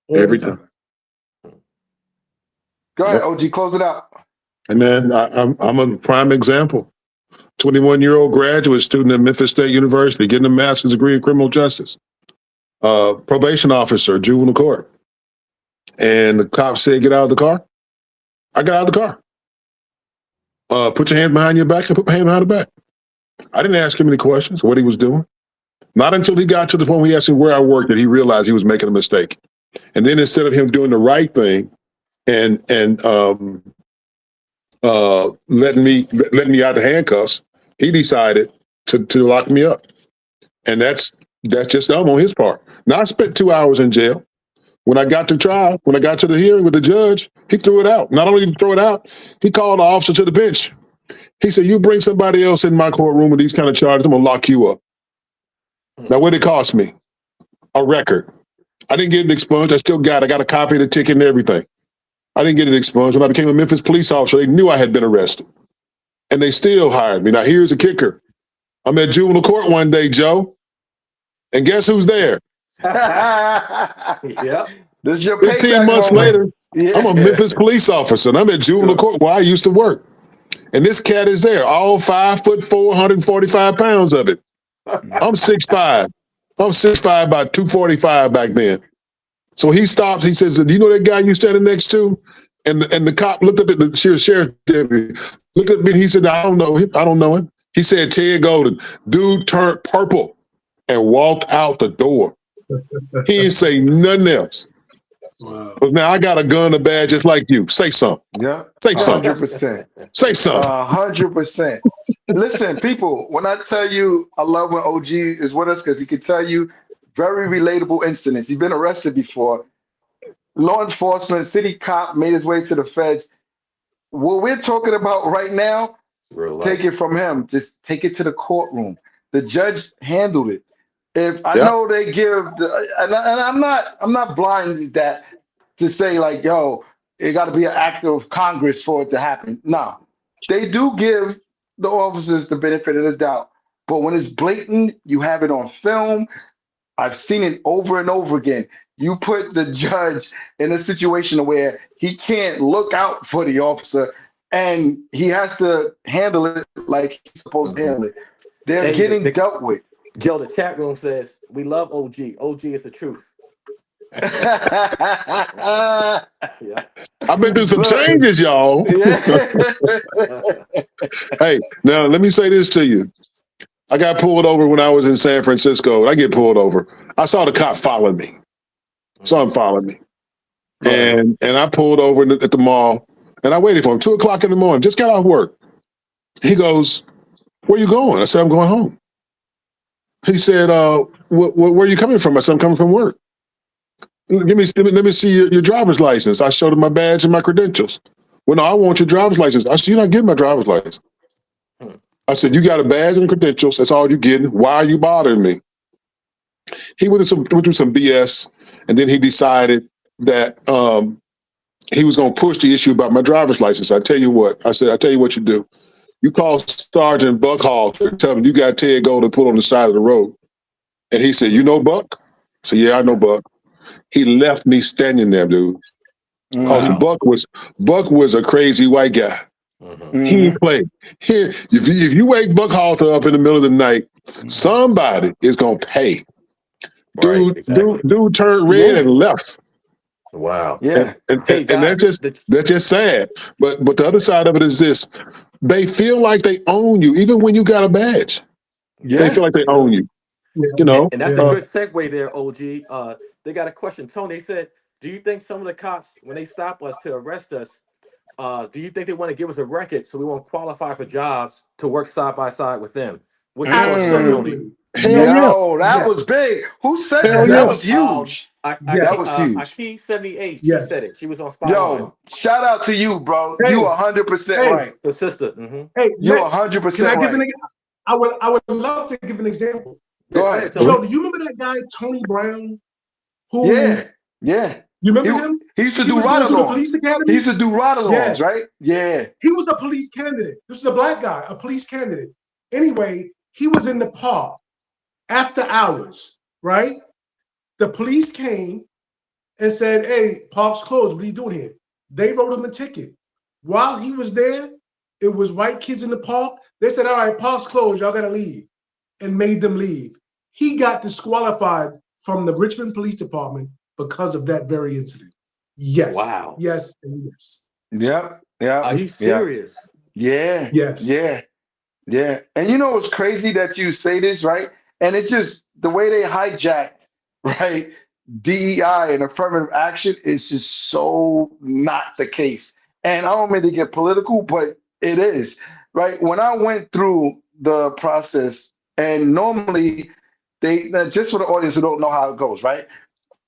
all Every the time. Go ahead, Yep. OG. Close it out. And man, I'm a prime example. 21-year-old graduate student at Memphis State University, getting a master's degree in criminal justice. Probation officer, juvenile court. And the cop said, get out of the car. I got out of the car. Put your hands behind your back. I put my hand behind the back. I didn't ask him any questions, what he was doing. Not until he got to the point where he asked me where I worked did he realize he was making a mistake. And then instead of him doing the right thing and letting me out the handcuffs, he decided to lock me up. And that's just dumb on his part. Now, I spent 2 hours in jail. When I got to trial, when I got to the hearing with the judge, he threw it out. Not only did he throw it out, he called the officer to the bench. He said, you bring somebody else in my courtroom with these kind of charges, I'm going to lock you up. Now, what did it cost me? A record. I didn't get it expunged. I got a copy of the ticket and everything. I didn't get it expunged. When I became a Memphis police officer, they knew I had been arrested. And they still hired me. Now, here's the kicker. I'm at juvenile court one day, Joe. And guess who's there? Yep. This is your 15 payback months moment. later, Yeah. I'm a Memphis police officer, and I'm at juvenile court where I used to work. And this cat is there, all 5'4", 145 pounds of it. I'm 6'5". I'm 6'5", about 245 back then. So he stops. He says, "Do you know that guy you standing next to?" And the cop looked up at the sheriff deputy, looked at me, and he said, "I don't know him. I don't know him." He said, "Ted Golden." Dude turned purple and walked out the door. He didn't say nothing else. Wow. But now I got a gun, a badge, just like you. Say something. Yeah. Say something. 100%. Say something. 100%. Listen, people, when I tell you I love when OG is with us because he can tell you very relatable incidents. He's been arrested before. Law enforcement, city cop made his way to the feds. What we're talking about right now, Real life. take it from him. Just take it to the courtroom. The judge handled it. If I Yeah. know they give and I'm not blind that to say like, yo, it got to be an act of Congress for it to happen. No, they do give the officers the benefit of the doubt. But when it's blatant, you have it on film. I've seen it over and over again. You put the judge in a situation where he can't look out for the officer and he has to handle it like he's supposed to handle Mhm. it. They're Hey, getting dealt with. Joe, the chat room says we love OG. OG is the truth. Yeah. I've been through some Look, changes, y'all. yeah. Hey, now let me say this to you. I got pulled over when I was in San Francisco. I get pulled over. I saw the cop following me. Saw him following me. Right. And I pulled over at the mall and I waited for him. 2 o'clock in the morning. Just got off work. He goes, "Where you going?" I said, "I'm going home." He said, where are you coming from?" I said, "I'm coming from work." Let me see your driver's license. I showed him my badge and my credentials. "Well, no, I want your driver's license." I said, "You're not getting my driver's license." Hmm. I said, "You got a badge and credentials. That's all you're getting. Why are you bothering me?" He went through some BS, and then he decided that he was going to push the issue about my driver's license. I tell you what, I said, "I tell you what you do. You call Sergeant Buckhalter and tell him you got Ted Golden put on the side of the road." And he said, "You know Buck?" I said, "Yeah, I know Yes. Buck." He left me standing there, dude. Cause Mm-hmm. Wow. Buck was a crazy white guy. Hmm. He Mm-hmm. ain't play. If you wake Buck Halter up in the middle of the night, somebody is gonna pay. Right. Exactly. Dude turned red Yeah. and left. Wow. Yeah. Hey And guys, that's just sad. But the other side of it is this: they feel like they own you, even when you got a badge. They feel Yeah. yes, like they they own do. you. Yeah, You know. And that's a yeah. good segue there, OG. They got a question. Tony, they said, do you think some of the cops, when they stop us to arrest us, do you think they want to give us a record so we won't qualify for jobs to work side by side with them? What's your thoughts on that, Mm. Tony? Absolutely. Hell yeah. Yes. Yo, that Yes. was big. Who said Hell that? yeah. That Yes. was huge. Yes. That was huge. Aki 78, she said Yes. it. She was on spot on. Yo, shout out to you, bro. You Hey, 100% hey, right. So sister, mm-hmm. hey, You can 100% I give right. an I would love to give an example. Yeah, Go go ahead, ahead. Tony. Joe, do you remember that guy, Tony Brown, who Yeah. Yeah. you He remember him? he used to He do was going through the ride-alongs. police He academy? used to do ride-alongs, Yes. right? Yeah. He was a police candidate. This is a black guy, a police candidate. Anyway, he was in the park after hours, right? The police came and said, "Hey, park's closed. What are you doing here?" They wrote him a ticket. While he was there, it was white kids in the park. They said, "All right, park's closed. Y'all got to leave," and made them leave. He got disqualified from the Richmond Police Department because of that very incident. Yes, Wow. yes, and yes. Yep. Are Yep. you Yep. serious? Yeah. Yes. Yeah. Yeah. And you know what's crazy that you say this, right? And it just the way they hijacked, right? DEI and affirmative action is just so not the case. And I don't mean to get political, but it is, right? When I went through the process, and normally just for the audience who don't know how it goes, right?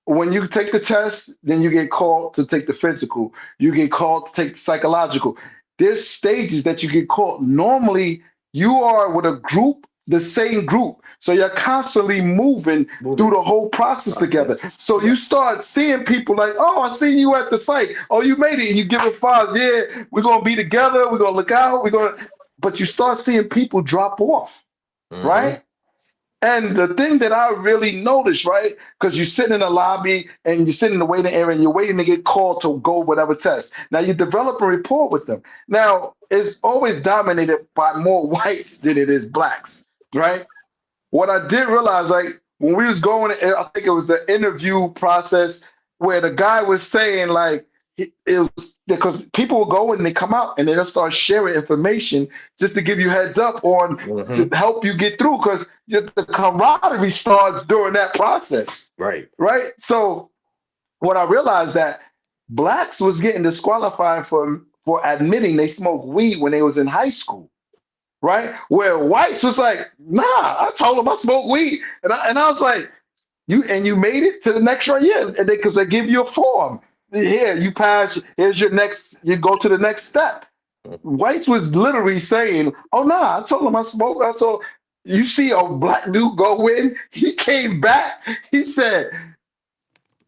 When you take the test, then you get called to take the physical. You get called to take the psychological. There's stages that you get called. Normally, you are with a group, the same group. So you're constantly moving through Moving the whole process together. process. So you Yep. start seeing people like, oh, I see you at the site. Oh, you made it. And you give it fives. Yeah, we're going to be together. We're going to look out. But you start seeing people drop off, Mm-hmm. right? And the thing that I really noticed, right? Because you're sitting in the lobby and you're sitting in the waiting area and you're waiting to get called to go whatever test. Now you develop a rapport with them. Now it's always dominated by more whites than it is blacks, right? What I did realize, like when we was going, I think it was the interview process where the guy was saying, like, it was because people will go and they come out and they'll start sharing information just to give you heads up on to Mm-hmm. help you get through because the camaraderie starts during that process, Right. right? So what I realized that blacks was getting disqualified for admitting they smoked weed when they was in high school, right? Where whites was like, nah, I told them I smoke weed. And I was like, you made it to the next round, yeah, and because they give you a form. Here, you pass, here's your next, you go to the next step. Whites was literally saying, oh nah, I told them I smoke, I told You see a black dude go in, he came back. He said,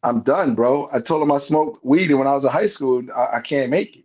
I'm done, bro. I told him I smoked weed when I was in high school. I can't make it.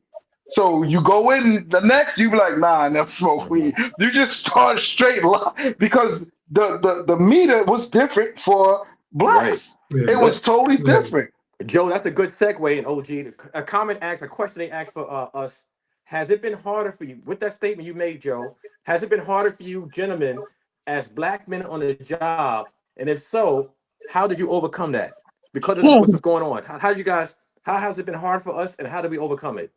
So you go in the next, you be like, nah, I never smoked Mhm. weed. You just start straight lie because the meter was different for Right. blacks. Yeah, It was But totally yeah. different. Joe, that's a good segue in OG. A comment asked, a question they asked for us. Has it been harder for you, with that statement you made, Joe? Has it been harder for you, gentlemen, as black men on the job? And if so, how did you overcome that? Because of what's going on. How did you guys, how has it been hard for us and how did we overcome it?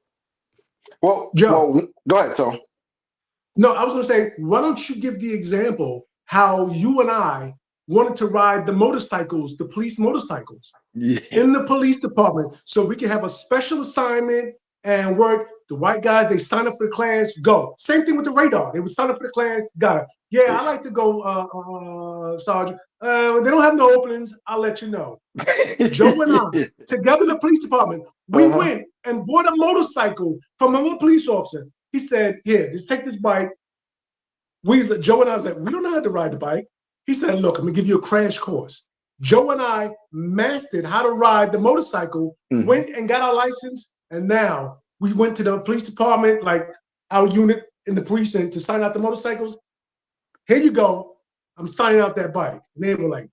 Joe, Well, go ahead, Tom. no, I was going to say, why don't you give the example how you and I wanted to ride the motorcycles, the police motorcycles, Yeah. in the police department so we can have a special assignment and work. The white guys, they sign up for the class, go. Same thing with the radar. They would sign up for the class, got it. Yeah, I like to go, Sergeant. They don't have no openings. I'll let you know. Joe and I, together in the police department, we Uh-huh. went and bought a motorcycle from another police officer. He said, here, just take this bike. Joe and I was like, we don't know how to ride the bike. He said, look, I'm gonna give you a crash course. Joe and I mastered how to ride the motorcycle, went and got our license, and now we went to the police department, like our unit in the precinct, to sign out the motorcycles. Here you go. I'm signing out that bike. And they were like,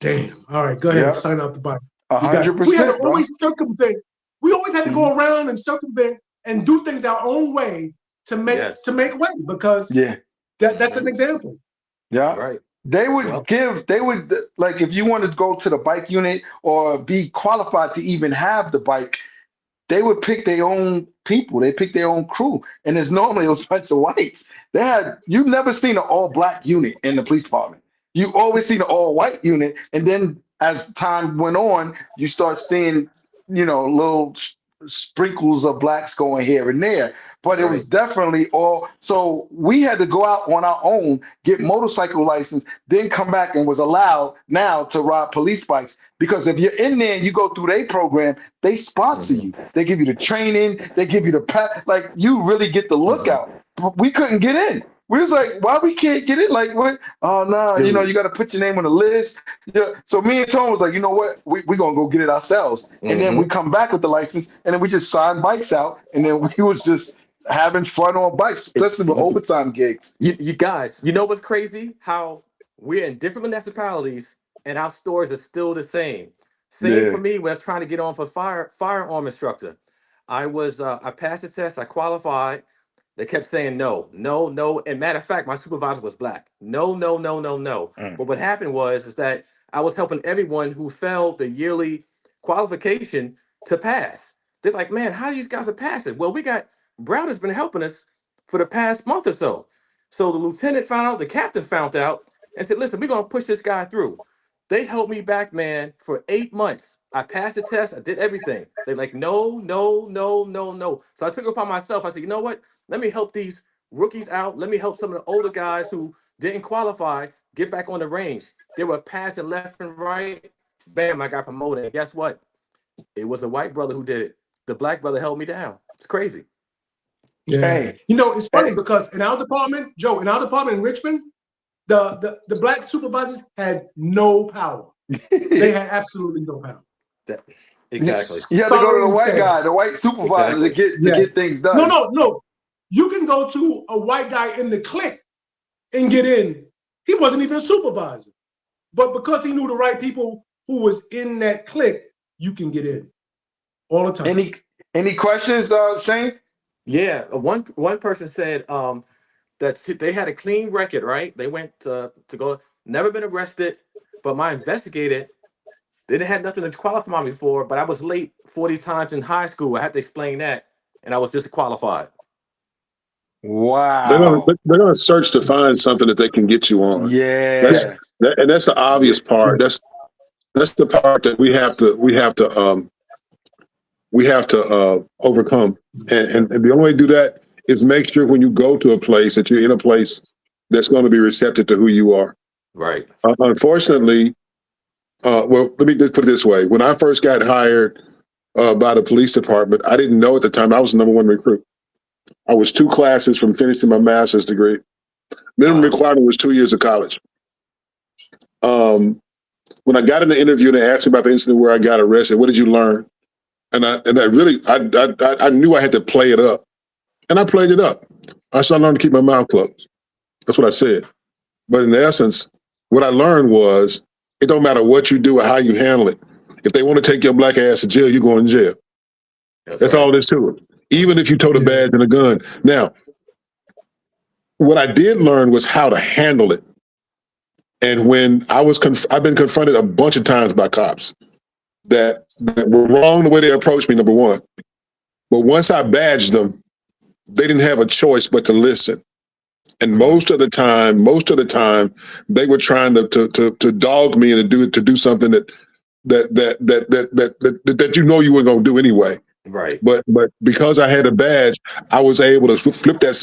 damn, all right, go ahead, Yeah, sign out the bike. You got it. We had to 100%, bro. always circumvent. We always had to Mhm. go around and circumvent and do things our own way to Yes. make way because Yeah. that's an Hmm. example. Yeah. Right. Well, They would, like, if you wanted to go to the bike unit or be qualified to even have the bike, they would pick their own people. They pick their own crew. And there's normally a bunch of whites. You've never seen an all black unit in the police department. You always seen an all white unit. And then as time went on, you start seeing, little sprinkles of blacks going here and there. But it was right. definitely all. So we had to go out on our own, get motorcycle license, then come back and was allowed now to ride police bikes. Because if you're in there and you go through their program, they sponsor Hmm. you. They give you the training. They give you the like you really get the Hmm. lookout. But we couldn't get in. We was like, why we can't get in? Like what? Oh no, Dude. you got to put your name on the list. Yeah. So me and Tom was like, you know what? We gonna go get it ourselves. And then Hmm. we come back with the license, and then we just signed bikes out, and then we was just having fun on bikes, It's especially with overtime gigs. you guys, you know what's crazy? How we're in different municipalities and our stores are still the same. Same Yeah. for me when I was trying to get on for firearm instructor. I passed the test, I qualified. They kept saying no, no, no. And matter of fact, my supervisor was black. No, no, no, no, no. Mm. But what happened was is that I was helping everyone who failed the yearly qualification to pass. They're like, man, how these guys are passing? Well, we got Browder's been helping us for the past month or so. So the lieutenant found out, the captain found out, and said, listen, we're gonna push this guy through. They helped me back, man, for 8 months. I passed the test, I did everything. They're like, no, no, no, no, no. So I took it upon myself. I said, you know what? Let me help these rookies out. Let me help some of the older guys who didn't qualify get back on the range. They were passing left and right. Bam, I got promoted. And guess what? It was a white brother who did it. The black brother held me down. It's crazy. Yeah. Hey, It's funny hey. because in our department, Joe, in our department in Richmond, the black supervisors had no power. They had absolutely no power. That, You exactly. had to go to Sorry the to white say. guy, the white supervisor to Exactly. get Yes. things No, done. no, no. You can go to a white guy in the clique and get in. He wasn't even a supervisor. But because he knew the right people who was in that clique, you can get in all the time. Any questions, Shane? Yeah. One person said that they had a clean record, right? They went to go, never been arrested, but my investigator they didn't have nothing to qualify me for, but I was late 40 times in high school. I had to explain that, and I was disqualified. Wow. They're gonna search to find something that they can get you on. That's Yeah. and that's the Yeah. obvious part. That's the part that we have to overcome. And the only way to do that is make sure when you go to a place that you're in a place that's going to be receptive to who you are. Right. Unfortunately, well, let me just put it this way: when I first got hired by the police department, I didn't know at the time I was the number one recruit. I was 2 classes from finishing my master's degree. Minimum requirement was 2 years of college. When I got in the interview and they asked me about the incident where I got arrested, what did you learn? And I knew I had to play it up, and I played it up. I learned to keep my mouth closed. That's what I said. But in essence, what I learned was it don't matter what you do or how you handle it. If they want to take your black ass to jail, you're going to jail. That's all there's to it. Even if you tote a badge and a gun. Now, what I did learn was how to handle it. And when I've been confronted a bunch of times by cops that were wrong the way they approached me, number one. But once I badged them, they didn't have a choice but to listen. And most of the time, they were trying to dog me and to do something that you know you weren't going to do anyway. Right. But because I had a badge, I was able to flip that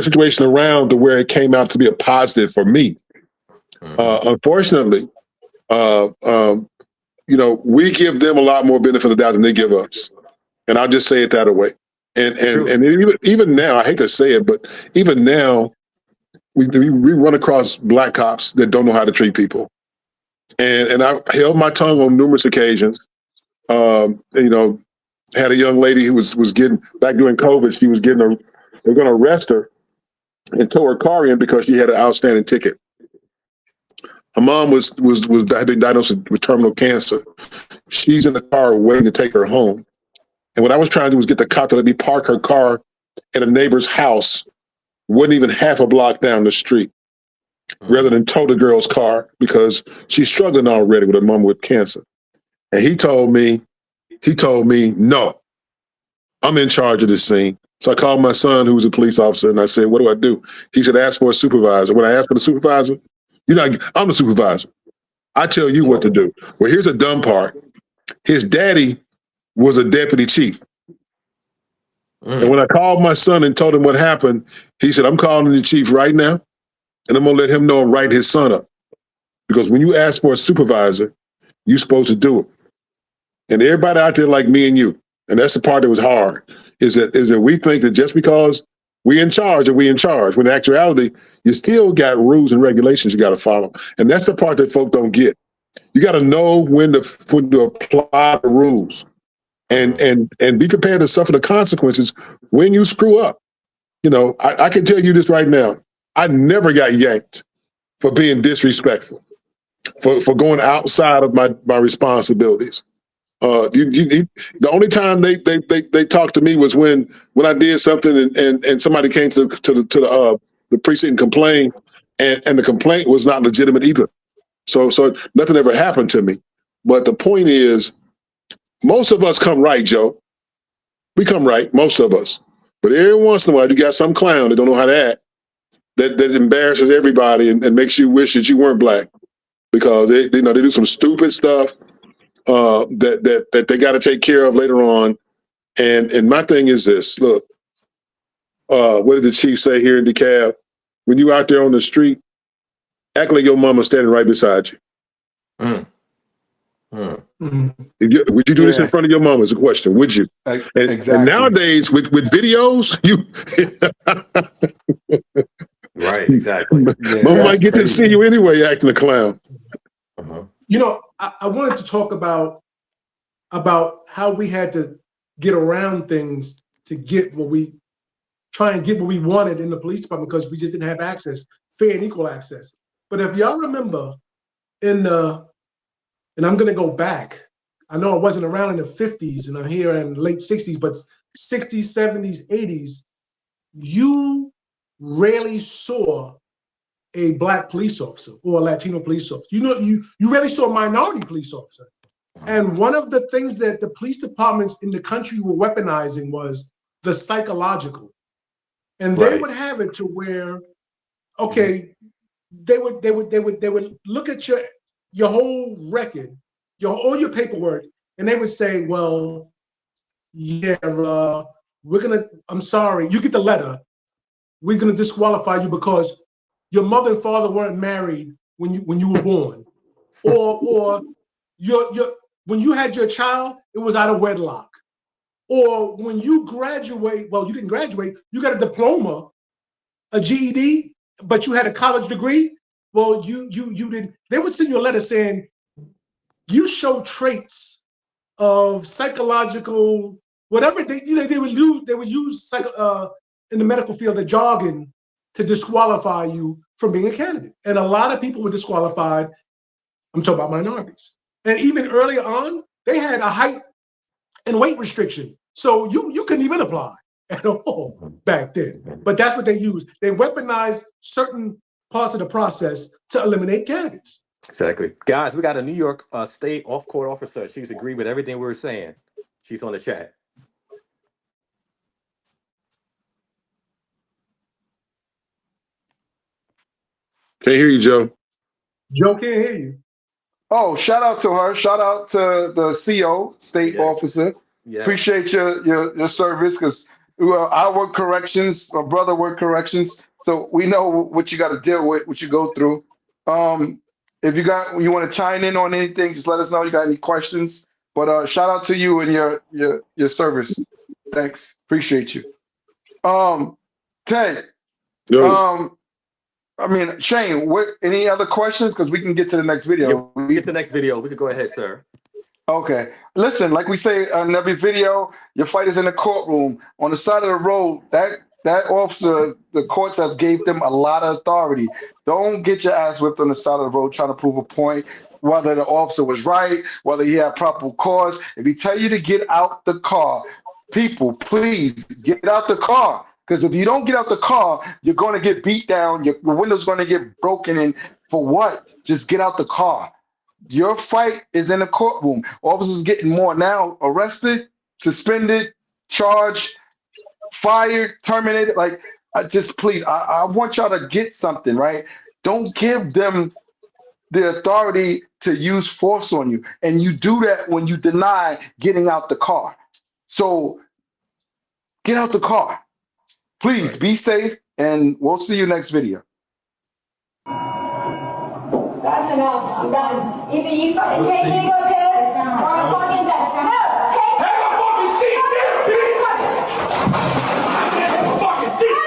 situation around to where it came out to be a positive for me. Unfortunately, we give them a lot more benefit of the doubt than they give us, and I'll just say it that way. And even now, I hate to say it, but even now, we run across black cops that don't know how to treat people, and I held my tongue on numerous occasions. Had a young lady who was getting back during COVID. She was they're going to arrest her and tow her car in because she had an outstanding ticket. Her mom had been diagnosed with terminal cancer. She's in the car waiting to take her home. And what I was trying to do was get the cop to let me park her car at a neighbor's house, wasn't even half a block down the street, rather than tow the girl's car because she's struggling already with her mom with cancer. And he told me, no, I'm in charge of this scene. So I called my son, who was a police officer, and I said, what do I do? He said, ask for a supervisor. When I asked for the supervisor, I'm the supervisor. I tell you what to do. Well, here's a dumb part. His daddy was a deputy chief. And when I called my son and told him what happened, he said, I'm calling the chief right now, and I'm going to let him know I'm writing his son up. Because when you ask for a supervisor, you're supposed to do it. And everybody out there like me and you, and that's the part that was hard, is that we think that just because we in charge, when in actuality, you still got rules and regulations you got to follow. And that's the part that folk don't get. You got to know when to apply the rules and be prepared to suffer the consequences when you screw up. I can tell you this right now. I never got yanked for being disrespectful, for going outside of my responsibilities. The only time they talked to me was when I did something and somebody came to the precinct and complained, and the complaint was not legitimate either. So nothing ever happened to me. But the point is, most of us come right, Joe. We come right, most of us. But every once in a while, you got some clown that don't know how to act, that embarrasses everybody and makes you wish that you weren't black because they do some stupid stuff. That they got to take care of later on. And my thing is this, look, what did the chief say here in DeKalb? When you out there on the street, act like your mama's standing right beside you. Would you do this in front of your mama is a question, would you? Exactly. And nowadays with videos, Right, exactly. Mama might get to see you anyway acting a clown. I wanted to talk about how we had to get around things to get what we wanted in the police department because we just didn't have access, fair and equal access. But if y'all remember and I'm gonna go back, I know I wasn't around in the 50s and I'm here in the late 60s, but 60s, 70s, 80s, you rarely saw a black police officer or a Latino police officer. You rarely saw a minority police officer. And one of the things that the police departments in the country were weaponizing was the psychological. And they would have it to where, okay, they would look at your whole record, all your paperwork, and they would say, well, yeah, I'm sorry, you get the letter. We're gonna disqualify you because your mother and father weren't married when you were born, or when you had your child, it was out of wedlock, or when you graduate. Well, you didn't graduate. You got a diploma, a GED, but you had a college degree. Well, you didn't. They would send you a letter saying you show traits of psychological whatever they would use in the medical field the jargon to disqualify you from being a candidate. And a lot of people were disqualified. I'm talking about minorities. And even earlier on, they had a height and weight restriction. So you couldn't even apply at all back then. But that's what they used. They weaponized certain parts of the process to eliminate candidates. Exactly. Guys, we got a New York State off-court officer. She's agreed with everything we were saying. She's on the chat. Can't hear you, Joe. Joe can't hear you. Oh, shout out to her. Shout out to the CO, state officer. Yes. Appreciate your service because I work corrections. My brother work corrections, so we know what you got to deal with, what you go through. If you want to chime in on anything, just let us know. You got any questions? But shout out to you and your service. Thanks, appreciate you. Ted. Yo. I mean, Shane, any other questions? Because we can get to the next video. Yeah, we get to the next video. We can go ahead, sir. Okay. Listen, like we say on every video, your fight is in the courtroom. On the side of the road, that officer, the courts have gave them a lot of authority. Don't get your ass whipped on the side of the road trying to prove a point, whether the officer was right, whether he had probable cause. If he tell you to get out the car, people, please get out the car. Because if you don't get out the car, you're going to get beat down. Your window's going to get broken. And for what? Just get out the car. Your fight is in the courtroom. Officers getting more now arrested, suspended, charged, fired, terminated. Like, I want y'all to get something, right? Don't give them the authority to use force on you. And you do that when you deny getting out the car. So get out the car. Please be safe, and we'll see you next video. That's enough. I'm done. Either you fucking take me to go piss, or I'm fucking dead. No, take me. Have a fucking seat, bitch! Have a fucking seat!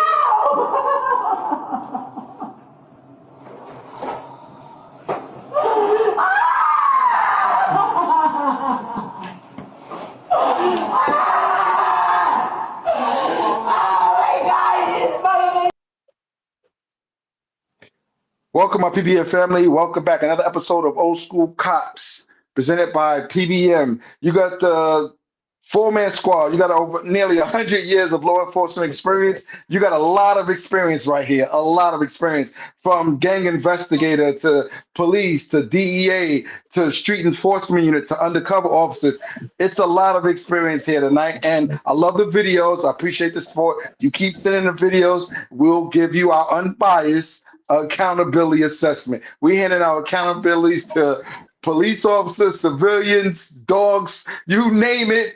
Welcome, my PBM family. Welcome back. Another episode of Old School Cops, presented by PBM. You got the four-man squad. You got over nearly 100 years of law enforcement experience. You got a lot of experience right here, a lot of experience, from gang investigator to police to DEA to street enforcement unit to undercover officers. It's a lot of experience here tonight, and I love the videos. I appreciate the support. You keep sending the videos. We'll give you our unbiased accountability assessment. We handing out accountabilities to police officers, civilians, dogs, you name it.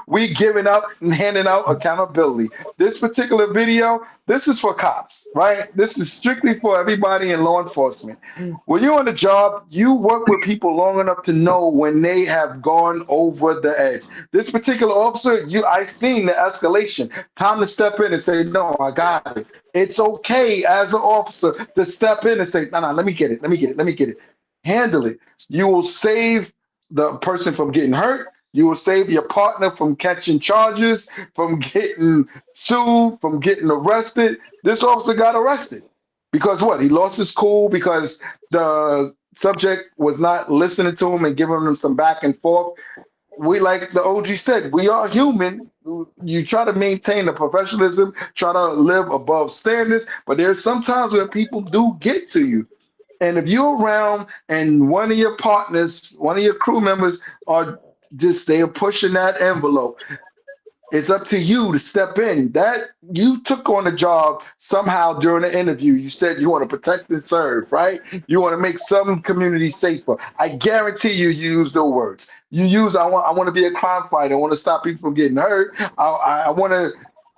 We giving up and handing out accountability. This particular video, this is for cops, right? This is strictly for everybody in law enforcement. When you're on the job, you work with people long enough to know when they have gone over the edge. This particular officer, I seen the escalation. Time to step in and say, no, I got it. It's okay as an officer to step in and say, no, let me get it. Handle it. You will save the person from getting hurt. You will save your partner from catching charges, from getting sued, from getting arrested. This officer got arrested because what? He lost his cool because the subject was not listening to him and giving him some back and forth. We, like the OG said, we are human. You try to maintain the professionalism, try to live above standards, but there's sometimes where people do get to you. And if you're around and one of your partners, one of your crew members they are pushing that envelope, it's up to you to step in. That you took on the job somehow during the interview. You said you want to protect and serve, right? You want to make some community safer. I guarantee you use those words. You use, I want to be a crime fighter. I want to stop people from getting hurt. I want to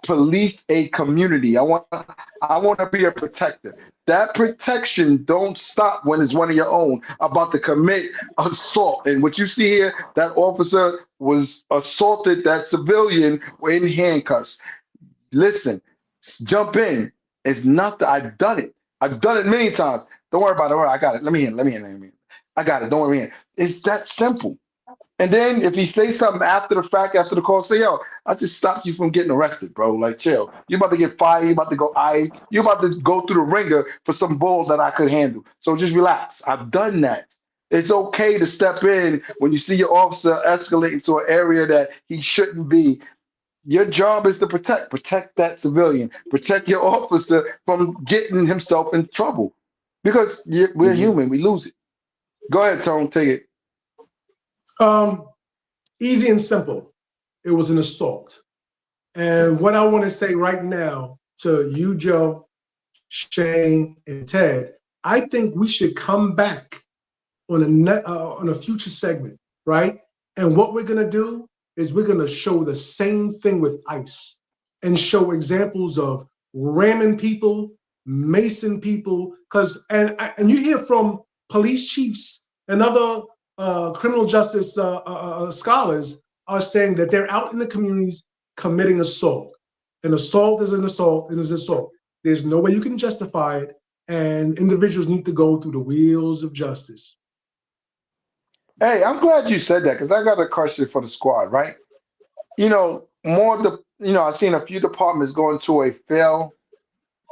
police a community. I want to be a protector. That protection don't stop when it's one of your own about to commit assault. And what you see here, that officer was assaulted, that civilian in handcuffs. Listen, jump in. It's nothing. I've done it. I've done it many times. Don't worry about it. Don't worry. I got it. Let me in. Let me in. Let me in. I got it. Don't worry. In. It's that simple. And then if he say something after the fact, after the call, say, yo, I just stopped you from getting arrested, bro. Like, chill. You about to get fired. You about to go you about to go through the ringer for some balls that I could handle. So just relax. I've done that. It's okay to step in when you see your officer escalating to an area that he shouldn't be. Your job is to protect that civilian, protect your officer from getting himself in trouble. Because we're Mhm. human, we lose it. Go ahead, Tone, take it. Easy and simple. It was an assault. And what I want to say right now to you, Joe, Shane, and Ted, I think we should come back on a future segment, right? And what we're gonna do is we're gonna show the same thing with ICE and show examples of ramming people, macing people, and you hear from police chiefs and other criminal justice scholars are saying that they're out in the communities committing assault. An assault is an assault and is assault. There's no way you can justify it, and individuals need to go through the wheels of justice. Hey, I'm glad you said that because I got a question for the squad, right? I've seen a few departments go into a fail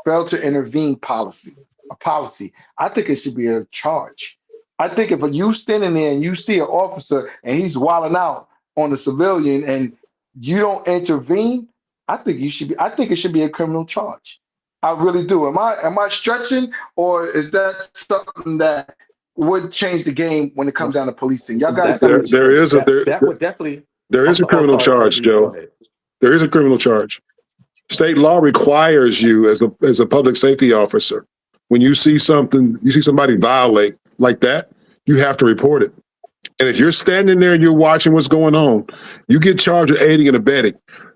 to intervene policy, a policy. I think it should be a charge. I think if you standing there and you see an officer and he's wilding out on a civilian and you don't intervene, I think it should be a criminal charge. I really do. Am I stretching or is that something that would change the game when it comes Well, down to policing? Y'all guys that tell me There, what you there think. is a there, that would definitely. there is a I'm criminal sorry, charge, OG. Go Joe. ahead. There is a criminal charge. State law requires you as a public safety officer, when you see somebody violate like that, you have to report it. And if you're standing there and you're watching what's going on, you get charged with aiding and abetting.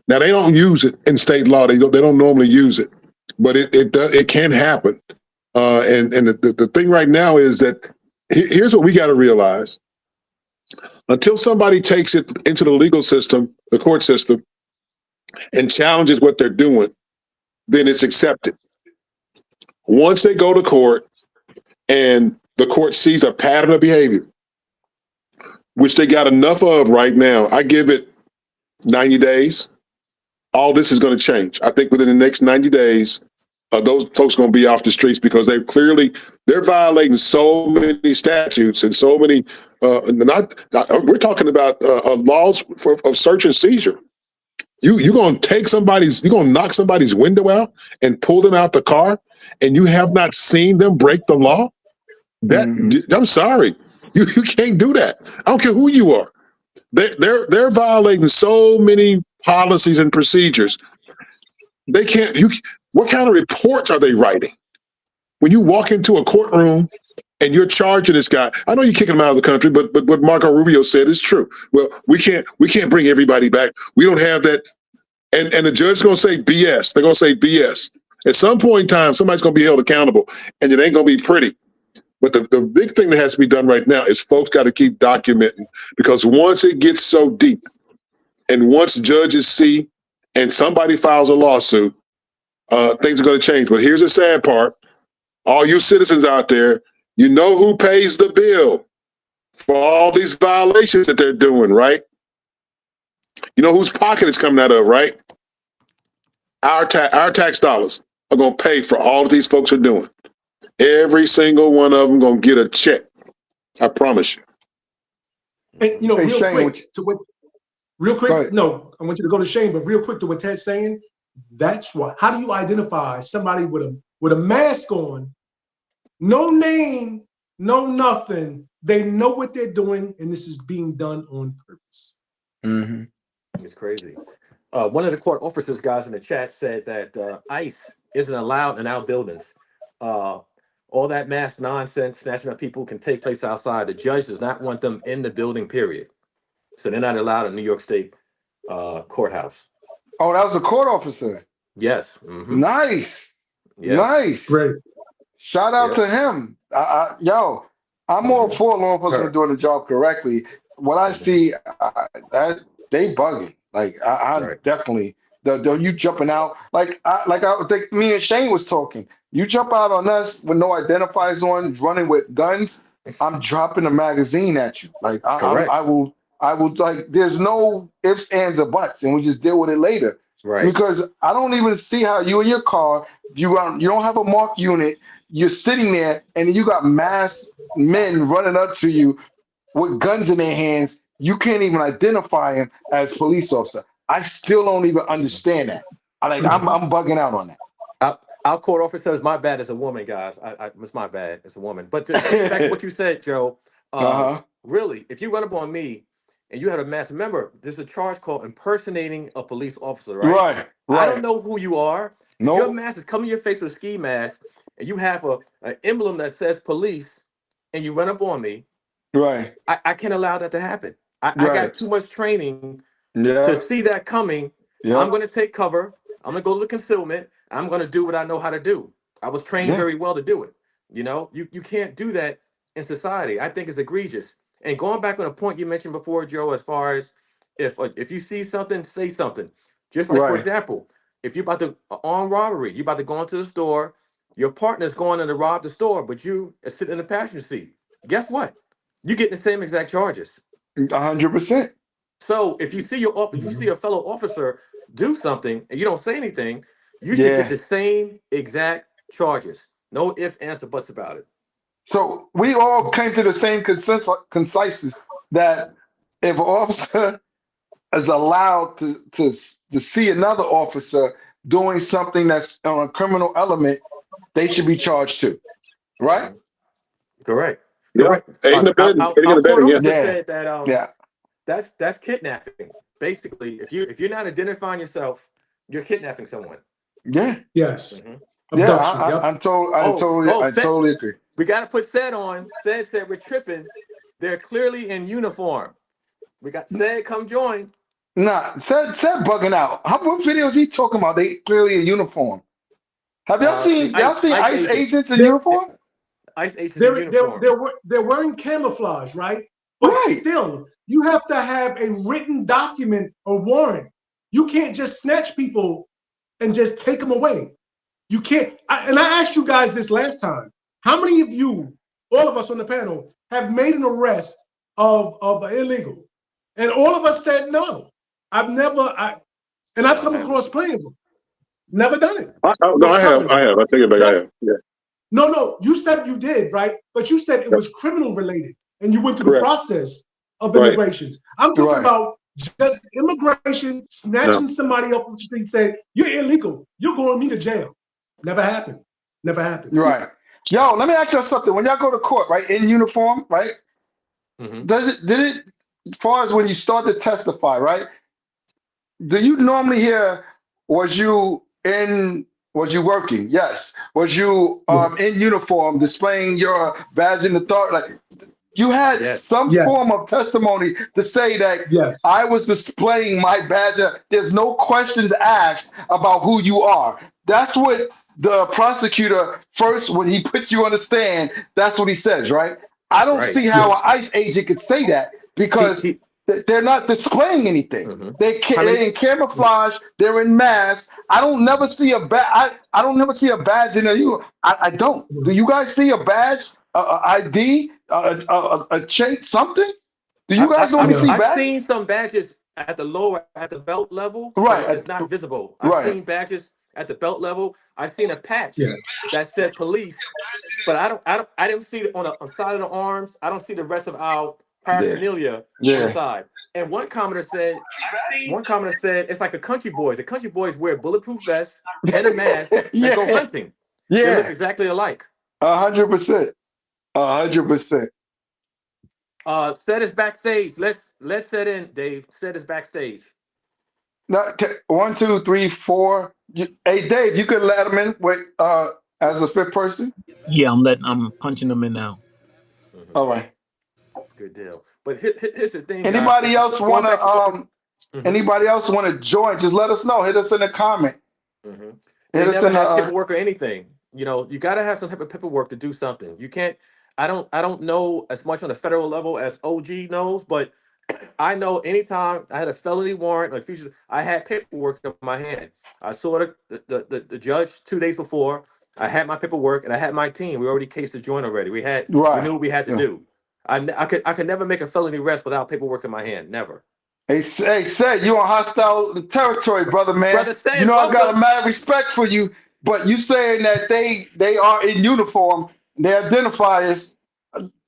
Now they don't use it in state law; they don't normally use it, but it can happen. And the thing right now is that here's what we got to realize: until somebody takes it into the legal system, the court system, and challenges what they're doing, then it's accepted. Once they go to court and the court sees a pattern of behavior, which they got enough of right now, I give it 90 days. All this is going to change. I think within the next 90 days, those folks are going to be off the streets because they're violating so many statutes and so many. We're talking about laws of search and seizure. You're going to knock somebody's window out and pull them out the car, and you have not seen them break the law. I'm sorry, you can't do that. I don't care who you are. They're violating so many policies and procedures. They can't. What kind of reports are they writing? When you walk into a courtroom and you're charging this guy, I know you're kicking him out of the country, but what Marco Rubio said is true. Well, we can't bring everybody back. We don't have that. And the judge is going to say BS. They're going to say BS. At some point in time, somebody's going to be held accountable, and it ain't going to be pretty. But the big thing that has to be done right now is folks got to keep documenting, because once it gets so deep and once judges see and somebody files a lawsuit, things are going to change. But here's the sad part. All you citizens out there, you know who pays the bill for all these violations that they're doing, right? You know whose pocket it's coming out of, right? Our tax dollars are going to pay for all that these folks are doing. Every single one of them going to get a check. I promise you. And Hey, real Shane, quick to what, real go quick. ahead. No, I want you to go to Shane, but real quick to what Ted's saying. That's what. How do you identify somebody with a mask on, no name, no nothing? They know what they're doing, and this is being done on purpose. It's crazy. One of the court officers guys in the chat said that ICE isn't allowed in our buildings. All that mass nonsense, snatching up people can take place outside. The judge does not want them in the building, period. So they're not allowed in New York State courthouse. Oh, that was a court officer. Yes. Nice. Yes. Nice. Great. Shout out Yep. to him. I'm all for law enforcement Her. doing the job correctly. What I see, that they bugging. Like I Right. definitely You jumping out I think me and Shane was talking. You jump out on us with no identifiers on, running with guns. I'm dropping a magazine at you. Like Correct. I will like. There's no ifs, ands, or buts, and we just deal with it later. Right. Because I don't even see how you in your car, you don't have a marked unit. You're sitting there, and you got masked men running up to you with guns in their hands. You can't even identify him as police officer. I still don't even understand that. I'm bugging out on that. Our court officer says my bad as a woman, guys. It's my bad as a woman. But to piggyback on what you said, Joe, Uh-huh. really, if you run up on me and you had a mask, remember, there's a charge called impersonating a police officer, right? Right, I don't right. know who you are. If your Nope. mask is coming to your face with a ski mask and you have an emblem that says police and you run up on me, Right, I can't allow that to happen. I got right. too much training to Yep, see that coming. I'm yep. going to take cover. I'm going to go to the concealment. I'm going to do what I know how to do. I was trained Yeah, very well to do it. You can't do that in society. I think it's egregious. And going back on a point you mentioned before, Joe, as far as if you see something, say something. Just like, for right. example, if you're about to armed robbery, you're about to go into the store, your partner's going in to rob the store, but you are sitting in the passenger seat. Guess what? You get the same exact charges. 100%. So if you see a fellow officer do something and you don't say anything, you should get Yeah. the same exact charges. No ifs, ands, or buts about it. So we all came to the same consensus that if an officer is allowed to see another officer doing something that's on a criminal element, they should be charged too. Right? Mhm. Correct. Yeah. Correct. Aiding and abetting, aiding Our and court abetting. Yeah. officer Yeah. said that Yeah. that's kidnapping. Basically, if you're not identifying yourself, you're kidnapping someone. Yeah. Yes. Mhm. Yeah. Abduction. Yep. I Said, totally agree. we got to put said on. Said we're tripping. They're clearly in uniform. We got said come join. Nah, said bugging out. What videos he talking about? They clearly in uniform. Have The y'all seen ICE ICE agents. agents in They're Yeah, uniform? ICE agents in they're they're uniform. they're they're wearing camouflage, right? But Right. still, you have to have a written document or warrant. You can't just snatch people and just take them away. You can't. And I asked you guys this last time. How many of you, all of us on the panel, have made an arrest of illegal? And all of us said no. I've never. And I've No, I come haven't. across plenty of them. Never done it. No, But I have. Congress, I take it back. I no, have. Yeah. no. You said you did, right? But you said it Yep. was criminal related, and you went through the Correct. process of Right. immigrations. I'm talking Right. about just immigration, snatching somebody off the street, saying you're illegal, you're going me to jail. Never happened. Never happened. Right. Yo, let me ask you something. When y'all go to court, right, in uniform, right? Hmm. Did it as far as when you start to testify, right? Do you normally hear was you working? Yes. Was you Yeah. in uniform displaying your badge and authority? Like you had Yes. some Yes. form of testimony to say that Yes. I was displaying my badge. There's no questions asked about who you are. That's what the prosecutor first, when he puts you on the stand, that's what he says, right? I don't Right. see how an Yes. ICE agent could say that because He. they're not displaying anything. Hmm. How They're many? in camouflage. They're in masks. I don't never see a badge. I don't never see a badge in a. I don't. Do you guys see a badge, ID, a chain, something? Do you guys normally No. see I've badges? seen some badges at the belt level, but Right, it's not visible. I've right. seen badges at the belt level. I've seen a patch Yeah. that said police, but I didn't see it on the side of the arms. I don't see the rest of our Yeah, paraphernalia on the yeah, side. And one commenter said it's like a country boys. The country boys wear bulletproof vests and a mask that go yeah, hunting. They look yeah. exactly alike. 100%, 100%. Set is backstage. Let's set in, Dave. Set is backstage. Now, one, two, three, four. Hey, Dave, you could let him in with as a fifth person. Yeah, I'm punching them in now. Hmm. All right. Good deal. But here's the thing, guys. Anybody else Going wanna back to what. Mhm. anybody else wanna join? Just let us know. Hit us in the comment. Hmm. They Hit us never in the had paperwork or anything. You got to have some type of paperwork to do something. You can't. I don't know as much on the federal level as OG knows, but I know anytime I had a felony warrant or future, I had paperwork in my hand. I saw the judge 2 days before. I had my paperwork and I had my team. We already cased the joint already. We Right. knew what we had to Yeah. do. I could never make a felony arrest without paperwork in my hand. Never. Hey, say you on hostile territory, brother, man. Brother You said, know I got a welcome. mad respect for you, but you saying that they are in uniform, they're identifiers.